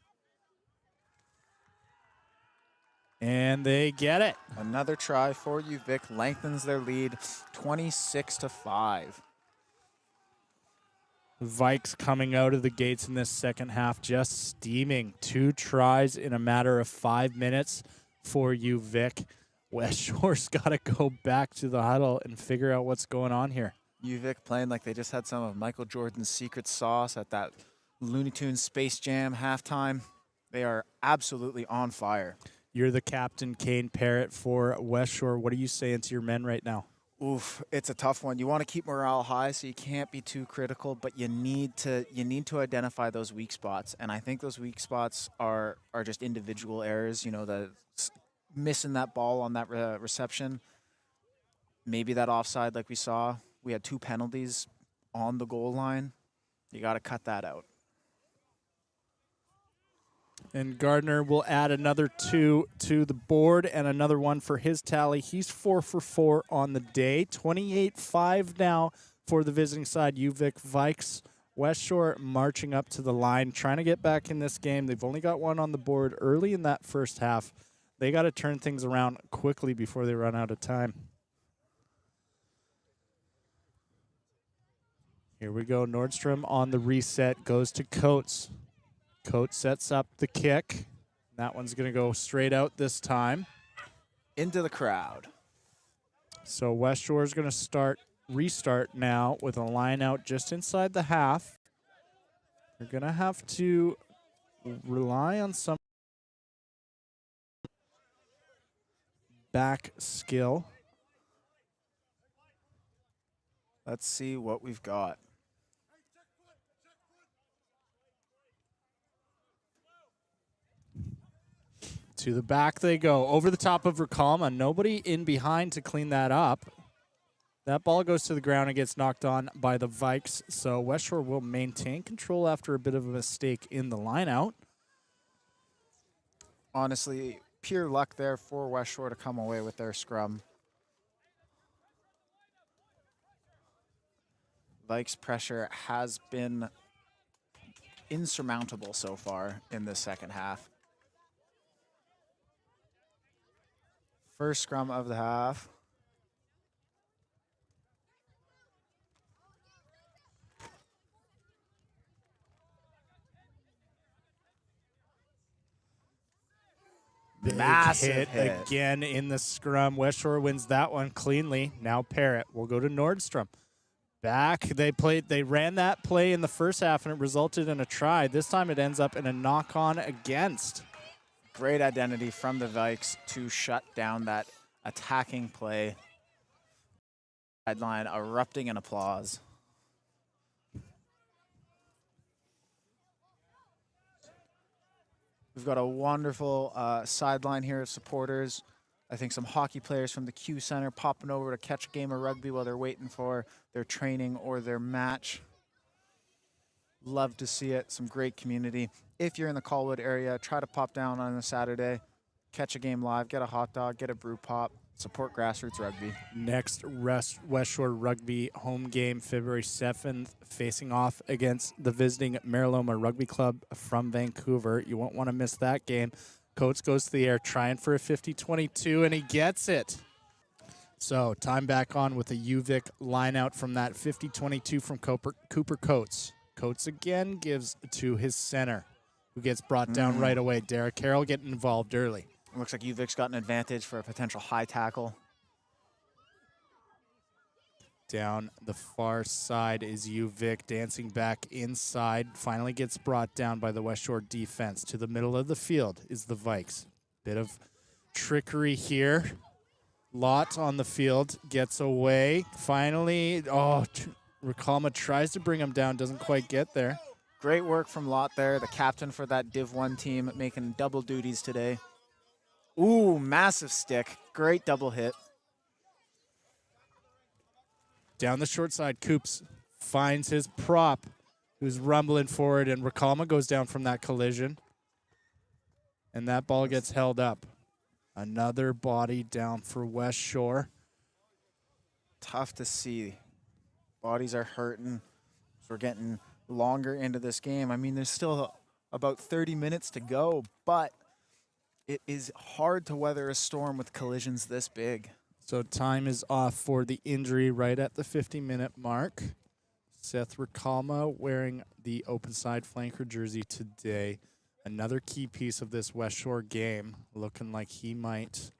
And they get it. Another try for UVic lengthens their lead 26-5. Vikes coming out of the gates in this second half just steaming. 2 tries in a matter of 5 minutes for UVic. Westshore's got to go back to the huddle and figure out what's going on here. UVic playing like they just had some of Michael Jordan's secret sauce at that Looney Tunes Space Jam halftime. They are absolutely on fire. You're the captain, Kane Parrott, for Westshore. What are you saying to your men right now? Oof, it's a tough one. You want to keep morale high, so you can't be too critical, but you need to identify those weak spots. And I think those weak spots are just individual errors. You know, the missing that ball on that reception, maybe that offside like we saw. We had 2 penalties on the goal line. You got to cut that out. And Gardner will add another 2 to the board and another 1 for his tally. He's 4 for 4 on the day. 28-5 now for the visiting side, UVic Vikes. Westshore marching up to the line, trying to get back in this game. They've only got 1 on the board early in that first half. They got to turn things around quickly before they run out of time. Here we go. Nordstrom on the reset, goes to Coates. Coates sets up the kick. That one's going to go straight out this time. Into the crowd. So Westshore is going to restart now with a line out just inside the half. They're going to have to rely on some back skill. Let's see what we've got. To the back they go. Over the top of Ricalma. Nobody in behind to clean that up. That ball goes to the ground and gets knocked on by the Vikes. So Westshore will maintain control after a bit of a mistake in the lineout. Honestly, pure luck there for Westshore to come away with their scrum. Vikes' pressure has been insurmountable so far in this second half. First scrum of the half. Massive hit again in the scrum. Westshore wins that one cleanly. Now Parrott will go to Nordstrom. Back, they ran that play in the first half and it resulted in a try. This time it ends up in a knock-on against. Great identity from the Vikes to shut down that attacking play. Sideline erupting in applause. We've got a wonderful sideline here of supporters. I think some hockey players from the Q Center popping over to catch a game of rugby while they're waiting for their training or their match. Love to see it. Some great community. If you're in the Colwood area, try to pop down on a Saturday, catch a game live, get a hot dog, get a brew pop, support grassroots rugby. Next Westshore Rugby home game, February 7th, facing off against the visiting Mariloma Rugby Club from Vancouver. You won't want to miss that game. Coates goes to the air, trying for a 50-22, and he gets it. So time back on with a UVic line out from that 50-22 from Cooper Coates. Coates again gives to his center, who gets brought down right away. Derek Carroll getting involved early. Looks like UVic's got an advantage for a potential high tackle. Down the far side is UVic, dancing back inside. Finally gets brought down by the Westshore defense. To the middle of the field is the Vikes. Bit of trickery here. Lot on the field, gets away. Finally, Rakalma tries to bring him down, doesn't quite get there. Great work from Lot there, the captain for that Div 1 team, making double duties today. Ooh, massive stick. Great double hit. Down the short side, Coops finds his prop, who's rumbling forward, and Rakalma goes down from that collision. And that ball gets held up. Another body down for Westshore. Tough to see. Bodies are hurting. So we're getting longer into this game. I mean, there's still about 30 minutes to go, but it is hard to weather a storm with collisions this big. So time is off for the injury right at the 50-minute mark. Seth Rakalma wearing the open side flanker jersey today. Another key piece of this Westshore game, looking like he might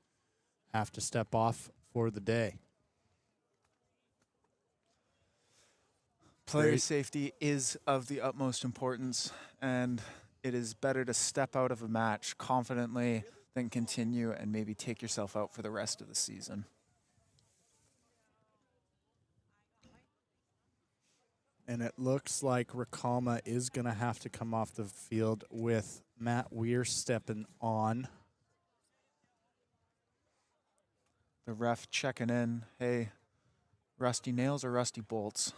have to step off for the day. Player safety is of the utmost importance, and it is better to step out of a match confidently than continue and maybe take yourself out for the rest of the season. And it looks like Rakalma is going to have to come off the field with Matt Weir stepping on. The ref checking in. Hey, rusty nails or rusty bolts?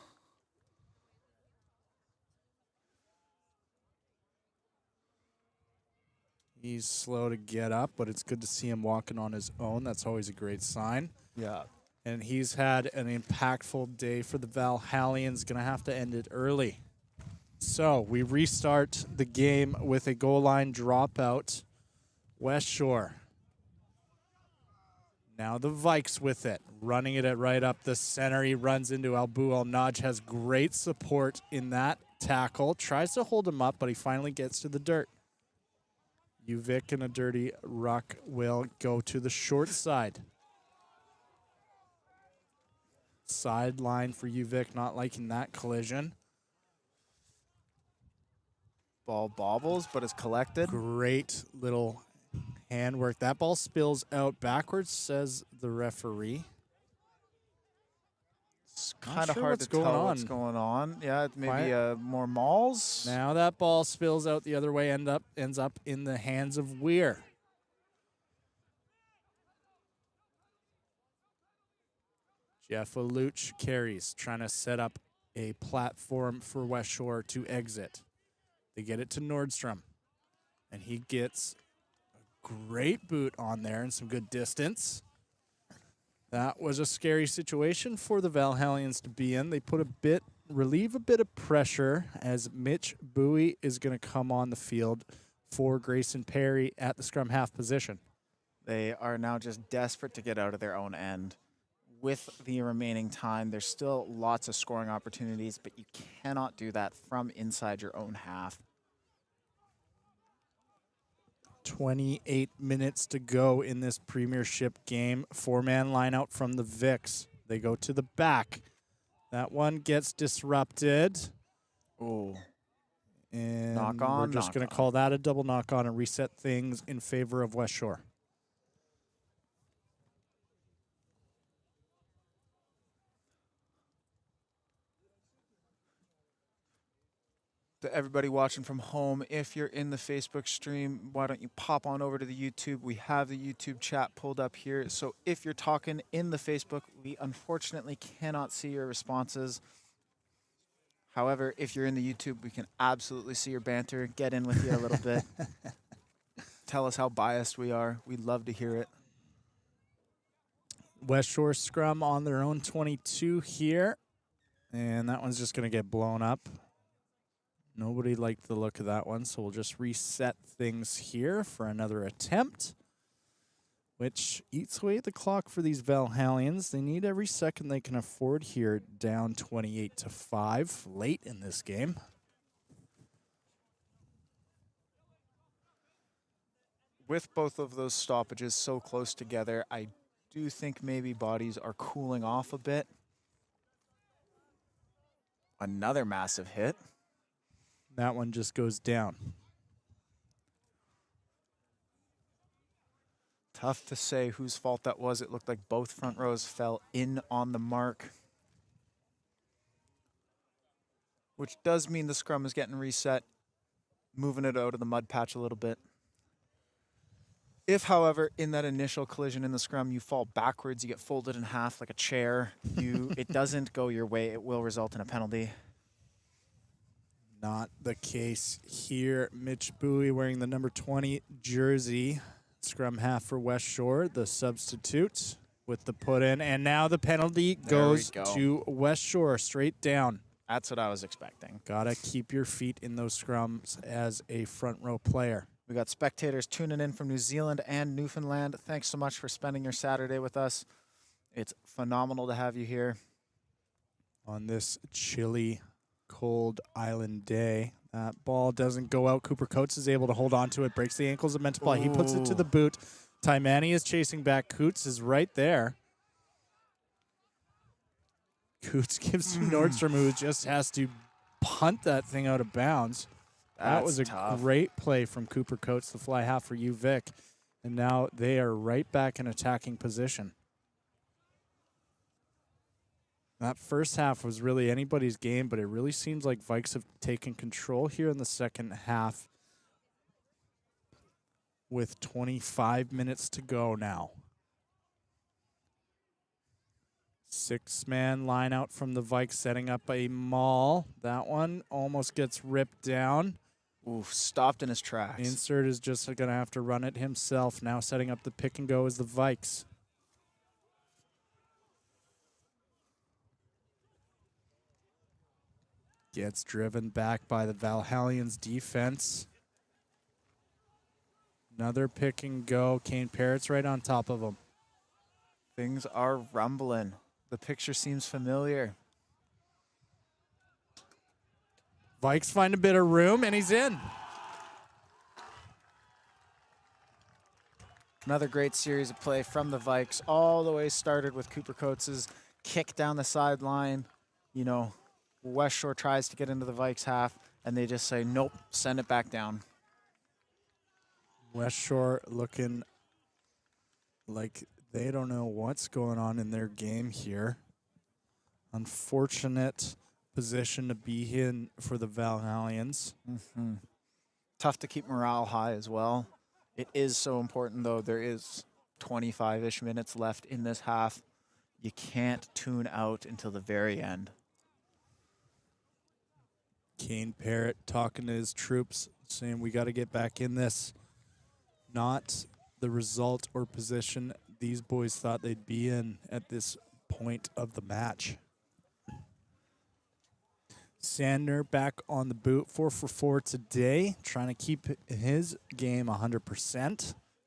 He's slow to get up, but it's good to see him walking on his own. That's always a great sign. Yeah. And he's had an impactful day for the Valhallians. Going to have to end it early. So we restart the game with a goal line dropout. Westshore. Now the Vikes with it. Running it right up the center. He runs into Albu Al-Naj. Has great support in that tackle. Tries to hold him up, but he finally gets to the dirt. UVic and a dirty ruck will go to the short side. Sideline for UVic, not liking that collision. Ball bobbles, but is collected. Great little handwork. That ball spills out backwards, says the referee. It's kind of hard to tell what's going on. Yeah, maybe more mauls. Now that ball spills out the other way, ends up in the hands of Weir. Jeff Aluch carries, trying to set up a platform for Westshore to exit. They get it to Nordstrom, and he gets a great boot on there and some good distance. That was a scary situation for the Valhallians to be in. They relieve a bit of pressure as Mitch Bowie is going to come on the field for Grayson Perry at the scrum half position. They are now just desperate to get out of their own end. With the remaining time, there's still lots of scoring opportunities, but you cannot do that from inside your own half. 28 minutes to go in this Premiership game. Four-man line out from the Vics. They go to the back. That one gets disrupted. Oh. And knock on, we're just going to call that a double knock on and reset things in favor of Westshore. To everybody watching from home, if you're in the Facebook stream, why don't you pop on over to the YouTube? We have the YouTube chat pulled up here. So if you're talking in the Facebook, we unfortunately cannot see your responses. However, if you're in the YouTube, we can absolutely see your banter. Get in with you a little bit. Tell us how biased we are. We'd love to hear it. Westshore scrum on their own 22 here. And that one's just going to get blown up. Nobody liked the look of that one, so we'll just reset things here for another attempt, which eats away at the clock for these Valhallians. They need every second they can afford here, down 28-5 late in this game. With both of those stoppages so close together, I do think maybe bodies are cooling off a bit. Another massive hit. That one just goes down. Tough to say whose fault that was. It looked like both front rows fell in on the mark, which does mean the scrum is getting reset, moving it out of the mud patch a little bit. If, however, in that initial collision in the scrum, you fall backwards, you get folded in half like a chair, it doesn't go your way, it will result in a penalty. Not the case here. Mitch Bowie wearing the number 20 jersey. Scrum half for Westshore, the substitute with the put in. And now the penalty goes to Westshore, straight down. That's what I was expecting. Gotta keep your feet in those scrums as a front row player. We got spectators tuning in from New Zealand and Newfoundland. Thanks so much for spending your Saturday with us. It's phenomenal to have you here on this chilly, cold island day. That ball doesn't go out. Cooper Coates is able to hold on to it, breaks the ankles of meant to play. He puts it to the boot. Taimani is chasing back. Coots is right there. Coots gives to Nordstrom, who just has to punt that thing out of bounds. That was a great play from Cooper Coates, the fly half for UVic. And now they are right back in attacking position. That first half was really anybody's game, but it really seems like Vikes have taken control here in the second half with 25 minutes to go now. Six-man line out from the Vikes, setting up a maul. That one almost gets ripped down. Oof, stopped in his tracks. Insert is just going to have to run it himself. Now setting up the pick and go is the Vikes. Gets driven back by the Valhallians defense. Another pick and go. Kane Parrott's right on top of him. Things are rumbling. The picture seems familiar. Vikes find a bit of room, and he's in. Another great series of play from the Vikes. All the way started with Cooper Coates' kick down the sideline. You know, Westshore tries to get into the Vikes half, and they just say, nope, send it back down. Westshore looking like they don't know what's going on in their game here. Unfortunate position to be in for the Valhallians. Tough to keep morale high as well. It is so important, though. There is 25-ish minutes left in this half. You can't tune out until the very end. Kane Parrott talking to his troops, saying we got to get back in this. Not the result or position these boys thought they'd be in at this point of the match. Sander back on the boot, 4 for 4 today, trying to keep his game 100%. I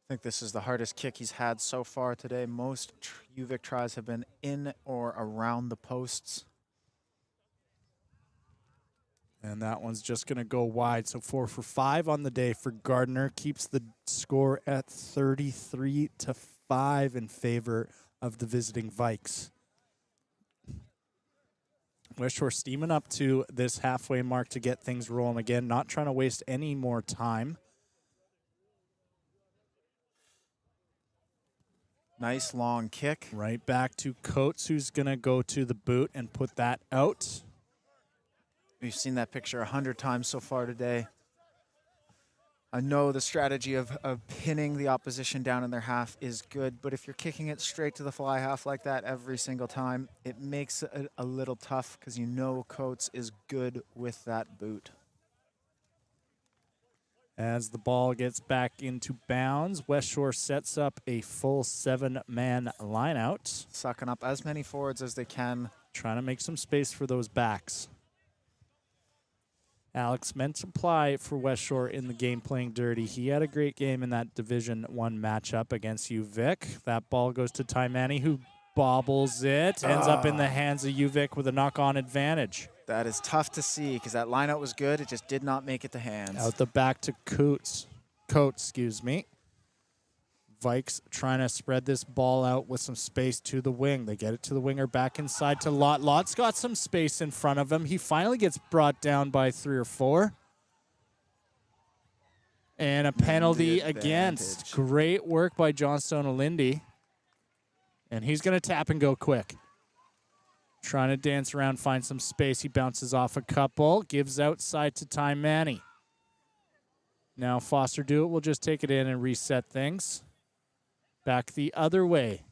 think this is the hardest kick he's had so far today. Most UVic tries have been in or around the posts. And that one's just going to go wide. So 4 for 5 on the day for Gardner. Keeps the score at 33-5 in favor of the visiting Vikes. Westshore steaming up to this halfway mark to get things rolling again. Not trying to waste any more time. Nice long kick. Right back to Coates, who's going to go to the boot and put that out. We've seen that picture 100 times so far today. I know the strategy of pinning the opposition down in their half is good, but if you're kicking it straight to the fly half like that every single time, it makes it a little tough because you know Coates is good with that boot. As the ball gets back into bounds, Westshore sets up a full 7-man lineout. Sucking up as many forwards as they can. Trying to make some space for those backs. Alex Mentemply for Westshore in the game playing dirty. He had a great game in that Division 1 matchup against UVic. That ball goes to Taimani, who bobbles it. Ends up in the hands of UVic with a knock-on advantage. That is tough to see because that lineout was good. It just did not make it to hands. Out the back to Coates, excuse me. Vikes trying to spread this ball out with some space to the wing. They get it to the winger, back inside to Lot. Lot's got some space in front of him. He finally gets brought down by 3 or 4. And a penalty against. advantage. Great work by Johnstone Olindi. And he's going to tap and go quick. Trying to dance around, find some space. He bounces off a couple. Gives outside to Ty Manny. Now Foster Dewitt will just take it in and reset things. Back the other way.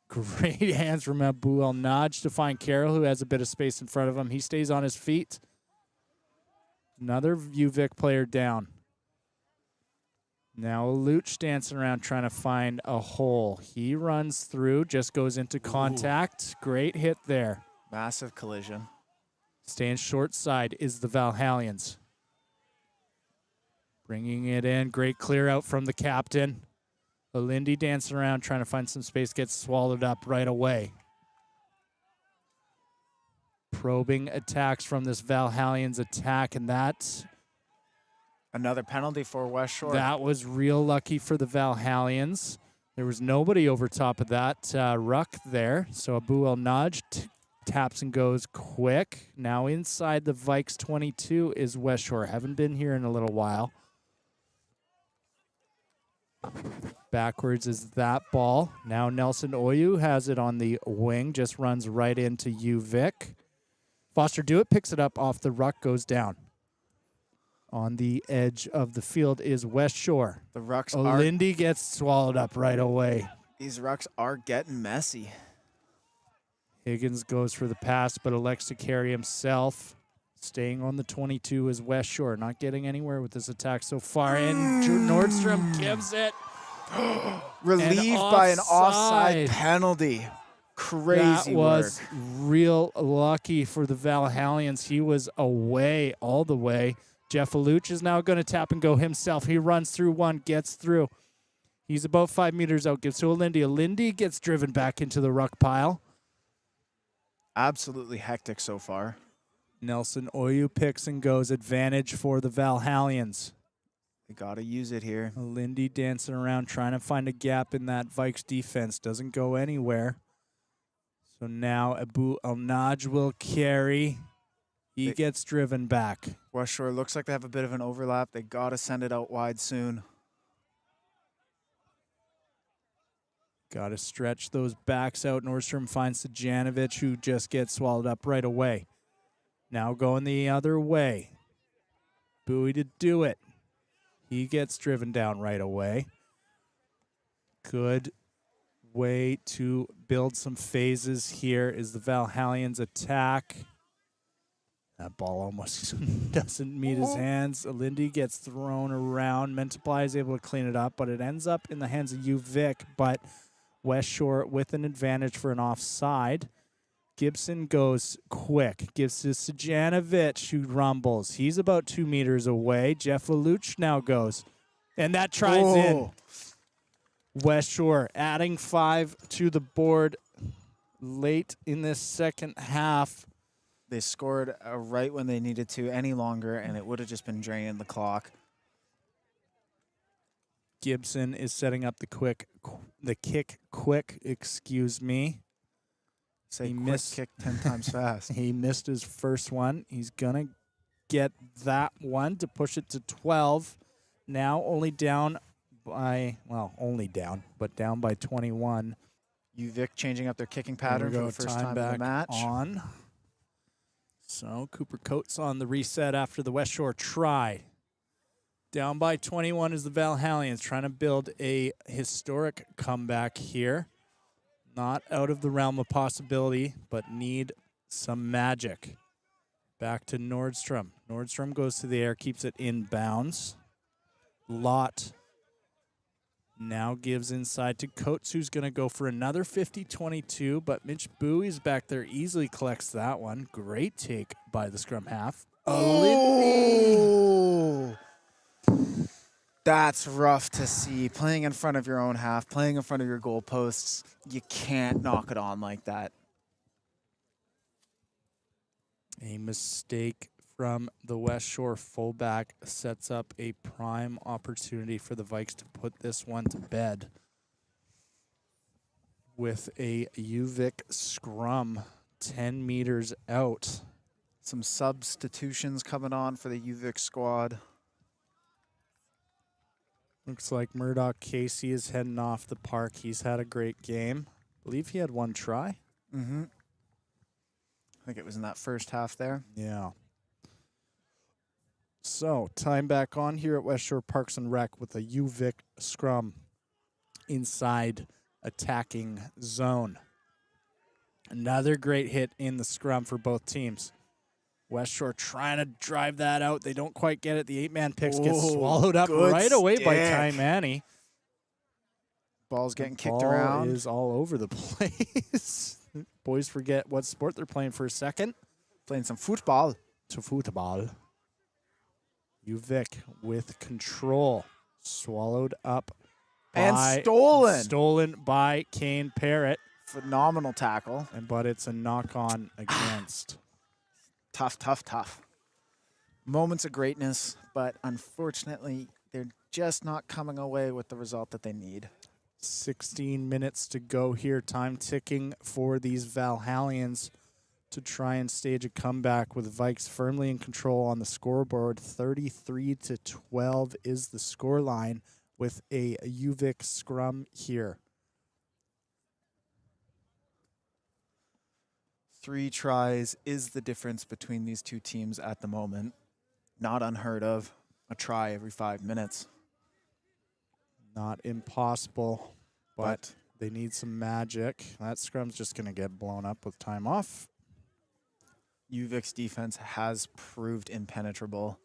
Great hands from Abu El Naj to find Carroll, who has a bit of space in front of him. He stays on his feet. Another UVic player down. Now Luch dancing around trying to find a hole. He runs through, just goes into contact. Ooh. Great hit there. Massive collision. Staying short side is the Valhallians. Bringing it in. Great clear out from the captain. Olindi dancing around trying to find some space. Gets swallowed up right away. Probing attacks from this Valhallians attack, and that's another penalty for Westshore. That was real lucky for the Valhallians. There was nobody over top of that ruck there. So Abu El Naj taps and goes quick. Now inside the Vikes 22 is Westshore. Haven't been here in a little while. Backwards is that ball. Now Nelson Oyu has it on the wing. Just runs right into UVic. Foster Dewitt picks it up off the ruck, goes down. On the edge of the field is Westshore. The rucks Olindi gets swallowed up right away. These rucks are getting messy. Higgins goes for the pass, but elects to carry himself. Staying on the 22 is Westshore. Not getting anywhere with this attack so far. And Nordstrom gives it. Relieved by an offside penalty. Crazy That was real lucky for the Valhallians. He was away all the way. Jeff Aluch is now going to tap and go himself. He runs through one, gets through. He's about 5 meters out, gives to Olindi. Olindi gets driven back into the ruck pile. Absolutely hectic so far. Nelson Oyu picks and goes. Advantage for the Valhallians. They got to use it here. Olindi dancing around, trying to find a gap in that Vikes defense. Doesn't go anywhere. So now Abu El Naj will carry. He gets driven back. Westshore looks like they have a bit of an overlap. They got to send it out wide soon. Got to stretch those backs out. Nordstrom finds Stojanovic, who just gets swallowed up right away. Now going the other way. Bowie to do it. He gets driven down right away. Good way to build some phases here is the Valhallians attack. That ball almost doesn't meet his hands. Olindi gets thrown around. Mentaply is able to clean it up, but it ends up in the hands of UVic. But Westshore with an advantage for an offside. Gibson goes quick. Gives to Stojanovic, who rumbles. He's about 2 meters away. Jeff Lelouch now goes. And that tries in. Westshore adding 5 to the board late in this second half. They scored right when they needed to any longer, and it would have just been draining the clock. Gibson is setting up the kick quick, excuse me. Say quick kick 10 times fast. He missed his first one. He's going to get that one to push it to 12. Now only down by, well, only down, but down by 21. UVic changing up their kicking pattern for the first time in the match. On. So Cooper Coates on the reset after the Westshore try. Down by 21 is the Valhallians trying to build a historic comeback here. Not out of the realm of possibility, but need some magic. Back to Nordstrom. Nordstrom goes to the air, keeps it in bounds. Lott now gives inside to Coates, who's going to go for another 50-22, but Mitch Bowie's back there, easily collects that one. Great take by the scrum half. Oh! That's rough to see. Playing in front of your own half, playing in front of your goalposts, you can't knock it on like that. A mistake from the Westshore fullback sets up a prime opportunity for the Vikes to put this one to bed with a UVic scrum 10 meters out. Some substitutions coming on for the UVic squad. Looks like Murdoch Casey is heading off the park. He's had a great game. I believe he had 1 try. Mm-hmm. I think it was in that first half there. Yeah. So, time back on here at Westshore Parks and Rec with a UVic scrum inside attacking zone. Another great hit in the scrum for both teams. Westshore trying to drive that out. They don't quite get it. The 8-man picks get swallowed up right away by Ty Manny. Ball's getting kicked Ball around. is all over the place. Boys forget what sport they're playing for a second. Playing some football. To football. UVic with control. Swallowed up. And stolen. Stolen by Kane Parrott. Phenomenal tackle. But it's a knock-on against. Tough, tough, tough. Moments of greatness, but unfortunately, they're just not coming away with the result that they need. 16 minutes to go here. Time ticking for these Valhallians to try and stage a comeback with Vikes firmly in control on the scoreboard. 33-12 is the scoreline with a UVic scrum here. 3 tries is the difference between these two teams at the moment. Not unheard of. A try every 5 minutes. Not impossible, but they need some magic. That scrum's just going to get blown up with time off. UVic's defense has proved impenetrable.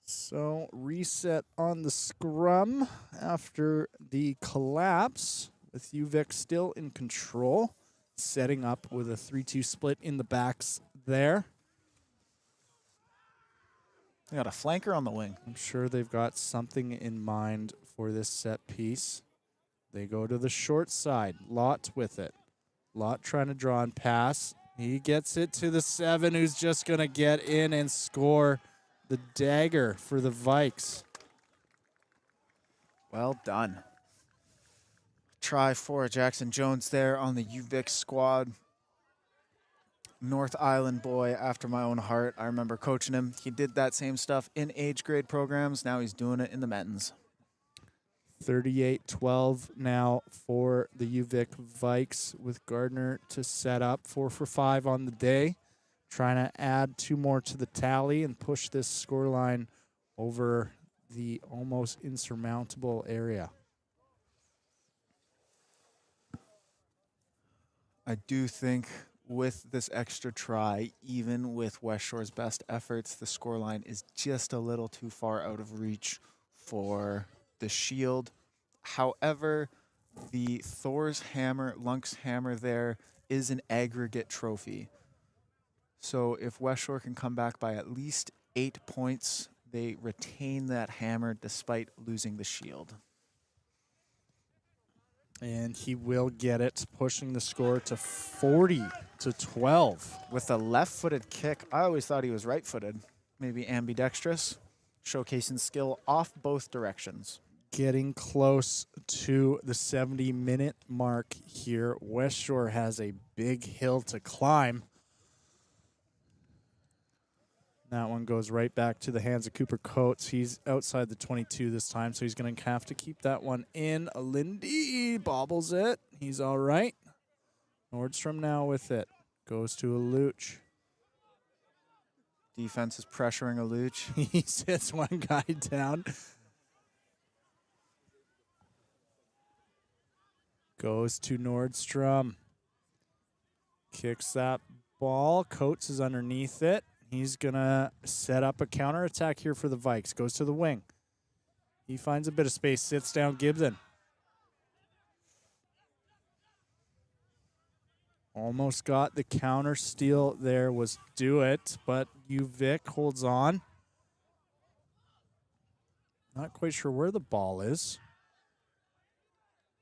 So reset on the scrum after the collapse with UVic still in control, setting up with a 3-2 split in the backs there. They got a flanker on the wing. I'm sure they've got something in mind for this set piece. They go to the short side. Lot with it. Lot trying to draw and pass. He gets it to the 7, who's just going to get in and score the dagger for the Vikes. Well done. Try for Jackson Jones there on the UVic squad. North Island boy after my own heart. I remember coaching him. He did that same stuff in age grade programs. Now he's doing it in the Mentons. 38-12 now for the UVic Vikes with Gardner to set up. 4 for 5 on the day. Trying to add 2 more to the tally and push this scoreline over the almost insurmountable area. I do think with this extra try, even with Westshore's best efforts, the scoreline is just a little too far out of reach for the Shield. However, the Thor's hammer, Lunk's hammer there is an aggregate trophy. So if Westshore can come back by at least 8 points, they retain that hammer despite losing the Shield. And he will get it, pushing the score to 40-12. With a left-footed kick, I always thought he was right-footed. Maybe ambidextrous, showcasing skill off both directions. Getting close to the 70-minute mark here. Westshore has a big hill to climb. That one goes right back to the hands of Cooper Coates. He's outside the 22 this time, so he's going to have to keep that one in. Lindy bobbles it. He's all right. Nordstrom now with it. Goes to Aluch. Defense is pressuring Aluch. He sits one guy down. Goes to Nordstrom. Kicks that ball. Coates is underneath it. He's going to set up a counterattack here for the Vikes. Goes to the wing. He finds a bit of space, sits down Gibson. Almost got the counter steal there, was do it, but UVic holds on. Not quite sure where the ball is.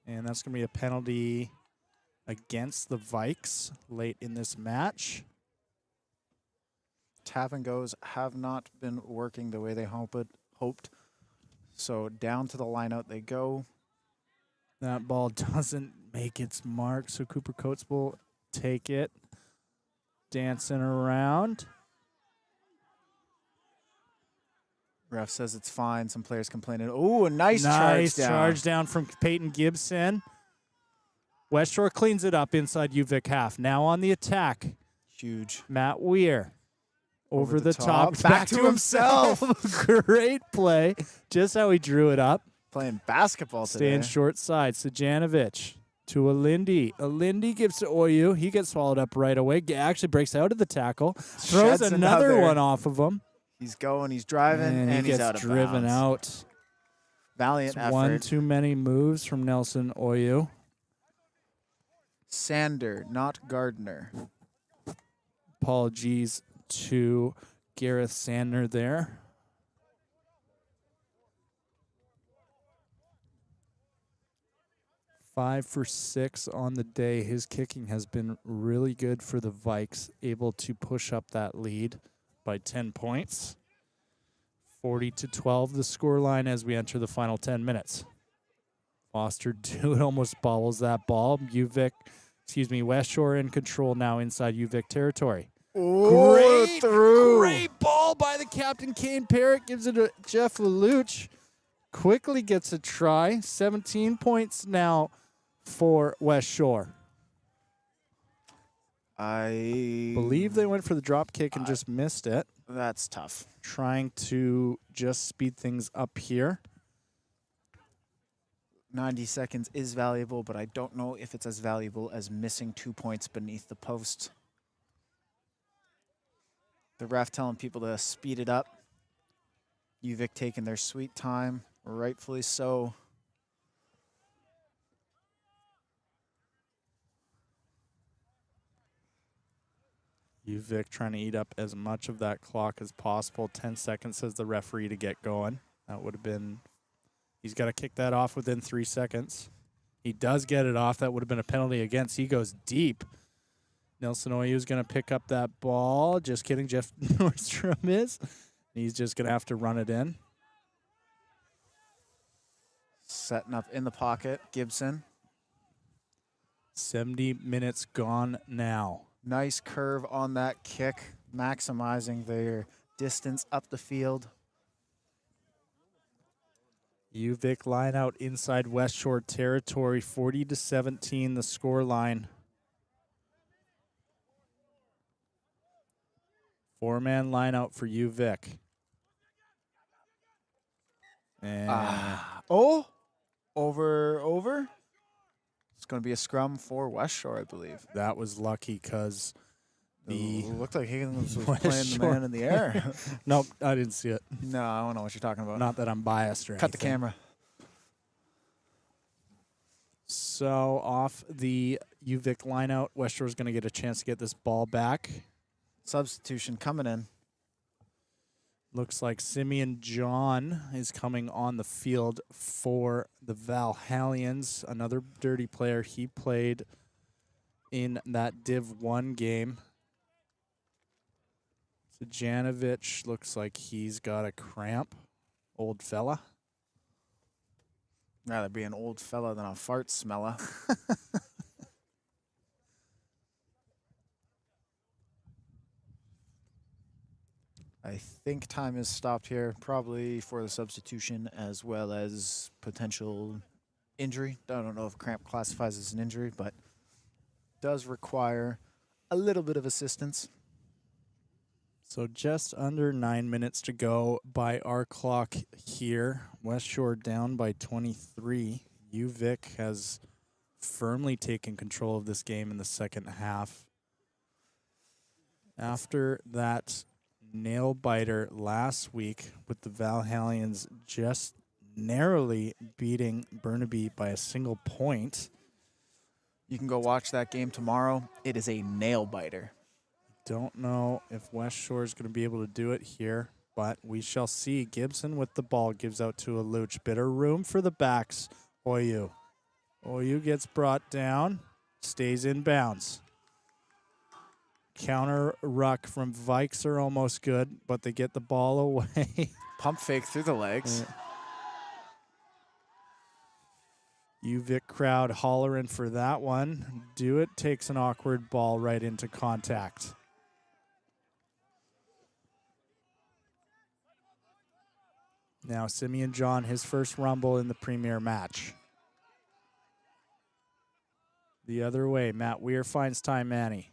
And that's going to be a penalty against the Vikes late in this match. Tap and goes have not been working the way they hoped. So down to the line out they go. That ball doesn't make its mark, so Cooper Coates will take it. Dancing around. Ref says it's fine. Some players complaining. Oh, a nice charge down from Peyton Gibson. Westshore cleans it up inside UVic half. Now on the attack. Huge. Matt Weir. Over the top. Back to himself. Great play. Just how he drew it up. Playing basketball today. Staying short side. Stojanovic to Alindi. Alindi gives to Oyu. He gets swallowed up right away. Actually breaks out of the tackle. Throws Sheds another one off of him. He's going, he's driving, and he he's gets out of driven bounds. out. Valiant effort. One too many moves from Nelson Oyu. Sander, not Gardner. Apologies to Gareth Sandner there. Five for 6 on the day. His kicking has been really good for the Vikes, able to push up that lead by 10 points. 40-12 the scoreline as we enter the final 10 minutes. Foster Dude almost bobbles that ball. Westshore in control now inside UVic territory. Ooh, Great ball by the captain. Kane Parrott gives it to Jeff Lelouch. Quickly gets a try. 17 points now for Westshore. I believe they went for the drop kick and just missed it. That's tough. Trying to just speed things up here. 90 seconds is valuable, but I don't know if it's as valuable as missing 2 points beneath the post. The ref telling people to speed it up. UVic taking their sweet time, rightfully so. UVic trying to eat up as much of that clock as possible. 10 seconds says the referee to get going. That would have been, he's got to kick that off within 3 seconds. He does get it off. That would have been a penalty against. He goes deep. Nelson Oyu is going to pick up that ball. Just kidding, Jeff Nordstrom is. He's just going to have to run it in. Setting up in the pocket, Gibson. 70 minutes gone now. Nice curve on that kick, maximizing their distance up the field. UVic line out inside Westshore territory, 40-17 the score line. 4-man line out for UVic. And over. It's going to be a scrum for Westshore, I believe. that was lucky because the looked like Higgins was playing the man in the air. Nope, I didn't see it. No, I don't know what you're talking about. Not that I'm biased or Cut the anything. camera. So off the UVic line out, Westshore is going to get a chance to get this ball back. Substitution coming in. Looks like Simeon John is coming on the field for the Valhallians. Another dirty player. He played in that Div 1 game. Stojanovic looks like he's got a cramp. Old fella. Rather be an old fella than a fart smeller. I think time is stopped here, probably for the substitution as well as potential injury. I don't know if cramp classifies as an injury, but does require a little bit of assistance. So just under 9 minutes to go by our clock here. Westshore down by 23. UVic has firmly taken control of this game in the second half. After that nail biter last week with the Valhallians just narrowly beating Burnaby by a single point. You can go watch that game tomorrow. It is a nail biter. Don't know if Westshore is going to be able to do it here, but we shall see. Gibson with the ball gives out to Aluch. Bit of room for the backs. Oyu gets brought down, stays in bounds. Counter ruck from Vikes are almost good, but they get the ball away. Pump fake through the legs. UVic crowd hollering for that one. Do it takes an awkward ball right into contact. Now Simeon John, his first rumble in the Premier match. The other way, Matt Weir finds Ty Manny.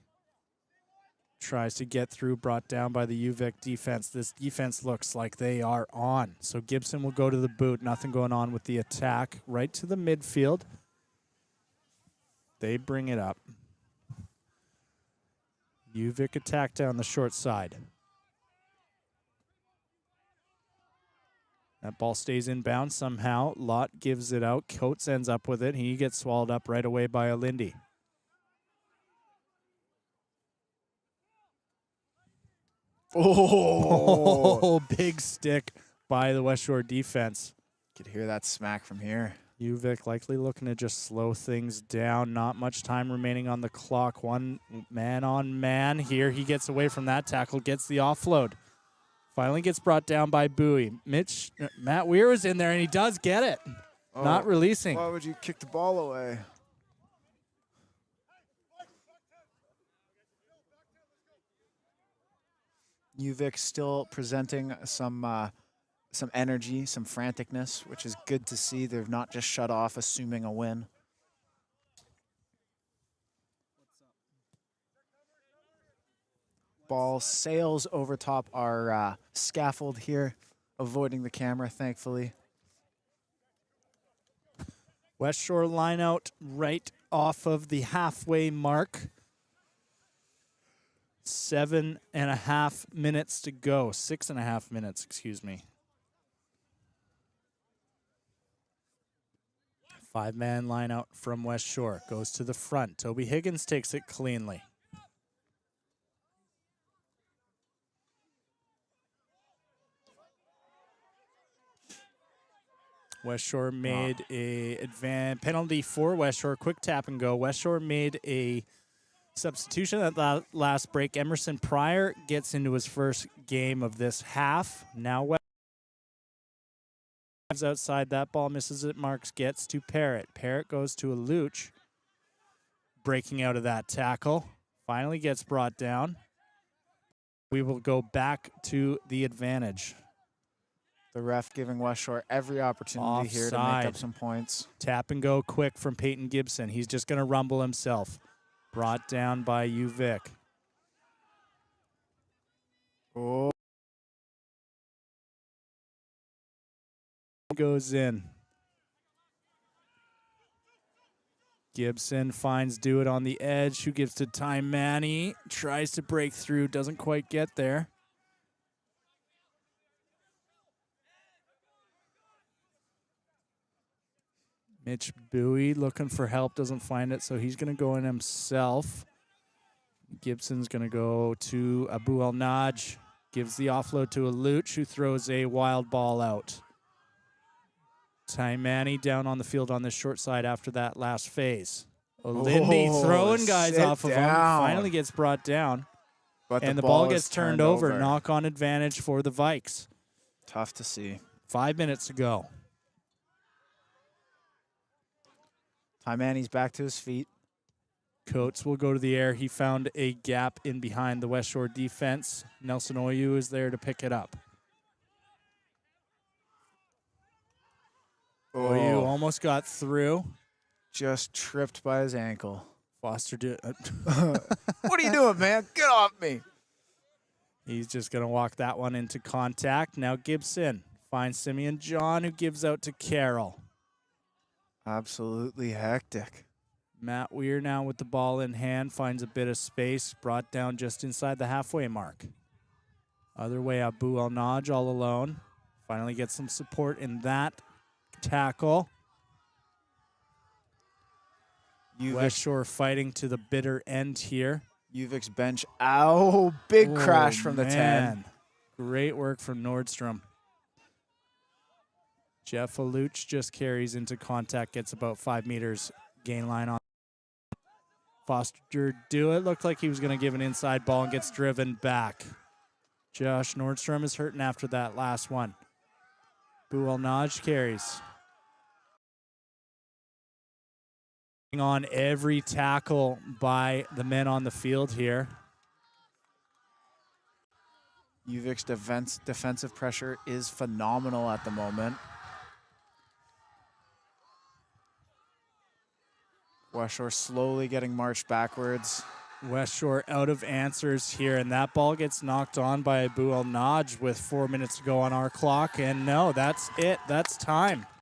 Tries to get through, brought down by the UVic defense. This defense looks like they are on. So Gibson will go to the boot. Nothing going on with the attack. Right to the midfield. They bring it up. UVic attack down the short side. That ball stays inbound somehow. Lott gives it out. Coates ends up with it. He gets swallowed up right away by Alindi. Oh, big stick by the Westshore defense. Could hear that smack from here. UVic likely looking to just slow things down. Not much time remaining on the clock. One man on man here. He gets away from that tackle, gets the offload. Finally gets brought down by Bowie. Matt Weir was in there, and he does get it. Oh, not releasing. Why would you kick the ball away? UVic still presenting some energy, some franticness, which is good to see. They're not just shut off, assuming a win. Ball sails over top our scaffold here, avoiding the camera, thankfully. Westshore line out right off of the halfway mark. 7.5 minutes to go. 6.5 minutes, excuse me. 5-man line out from Westshore. Goes to the front. Toby Higgins takes it cleanly. Westshore made a penalty for Westshore. Quick tap and go. Westshore made a substitution at the last break. Emerson Pryor gets into his first game of this half. Now Westshore outside. That ball misses it. Marks gets to Parrott. Parrott goes to Aluch. Breaking out of that tackle. Finally gets brought down. We will go back to the advantage. The ref giving Westshore every opportunity here to make up some points. Tap and go quick from Peyton Gibson. He's just going to rumble himself. Brought down by UVic. Oh. Goes in. Gibson finds Do It on the edge. Who gives to Ty Manny. Tries to break through. Doesn't quite get there. Mitch Bowie looking for help, doesn't find it, so he's going to go in himself. Gibson's going to go to Abu El-Naj. Gives the offload to Aluch, who throws a wild ball out. Ty Manny down on the field on the short side after that last phase. Lindy throwing guys off of him. Finally gets brought down. But and the ball gets turned over. Knock-on advantage for the Vikes. Tough to see. 5 minutes to go. Ty Manny's back to his feet. Coates will go to the air. He found a gap in behind the Westshore defense. Nelson Oyu is there to pick it up. Oyu almost got through. Just tripped by his ankle. Foster did. What are you doing, man? Get off me. He's just going to walk that one into contact. Now Gibson finds Simeon John, who gives out to Carroll. Absolutely hectic. Matt Weir now with the ball in hand, finds a bit of space, brought down just inside the halfway mark. Other way, Abu El-Naj all alone. Finally gets some support in that tackle. Westshore fighting to the bitter end here. UVic's bench. Ow, big crash from the 10. Great work from Nordstrom. Jeff Aluch just carries into contact, gets about 5 meters gain line on. Foster Do It. Looked like he was going to give an inside ball and gets driven back. Josh Nordstrom is hurting after that last one. Abu El-Naj carries. on every tackle by the men on the field here. UVic's defensive pressure is phenomenal at the moment. Westshore slowly getting marched backwards. Westshore out of answers here, and that ball gets knocked on by Abu El Naj with 4 minutes to go on our clock. And no, that's it. That's time.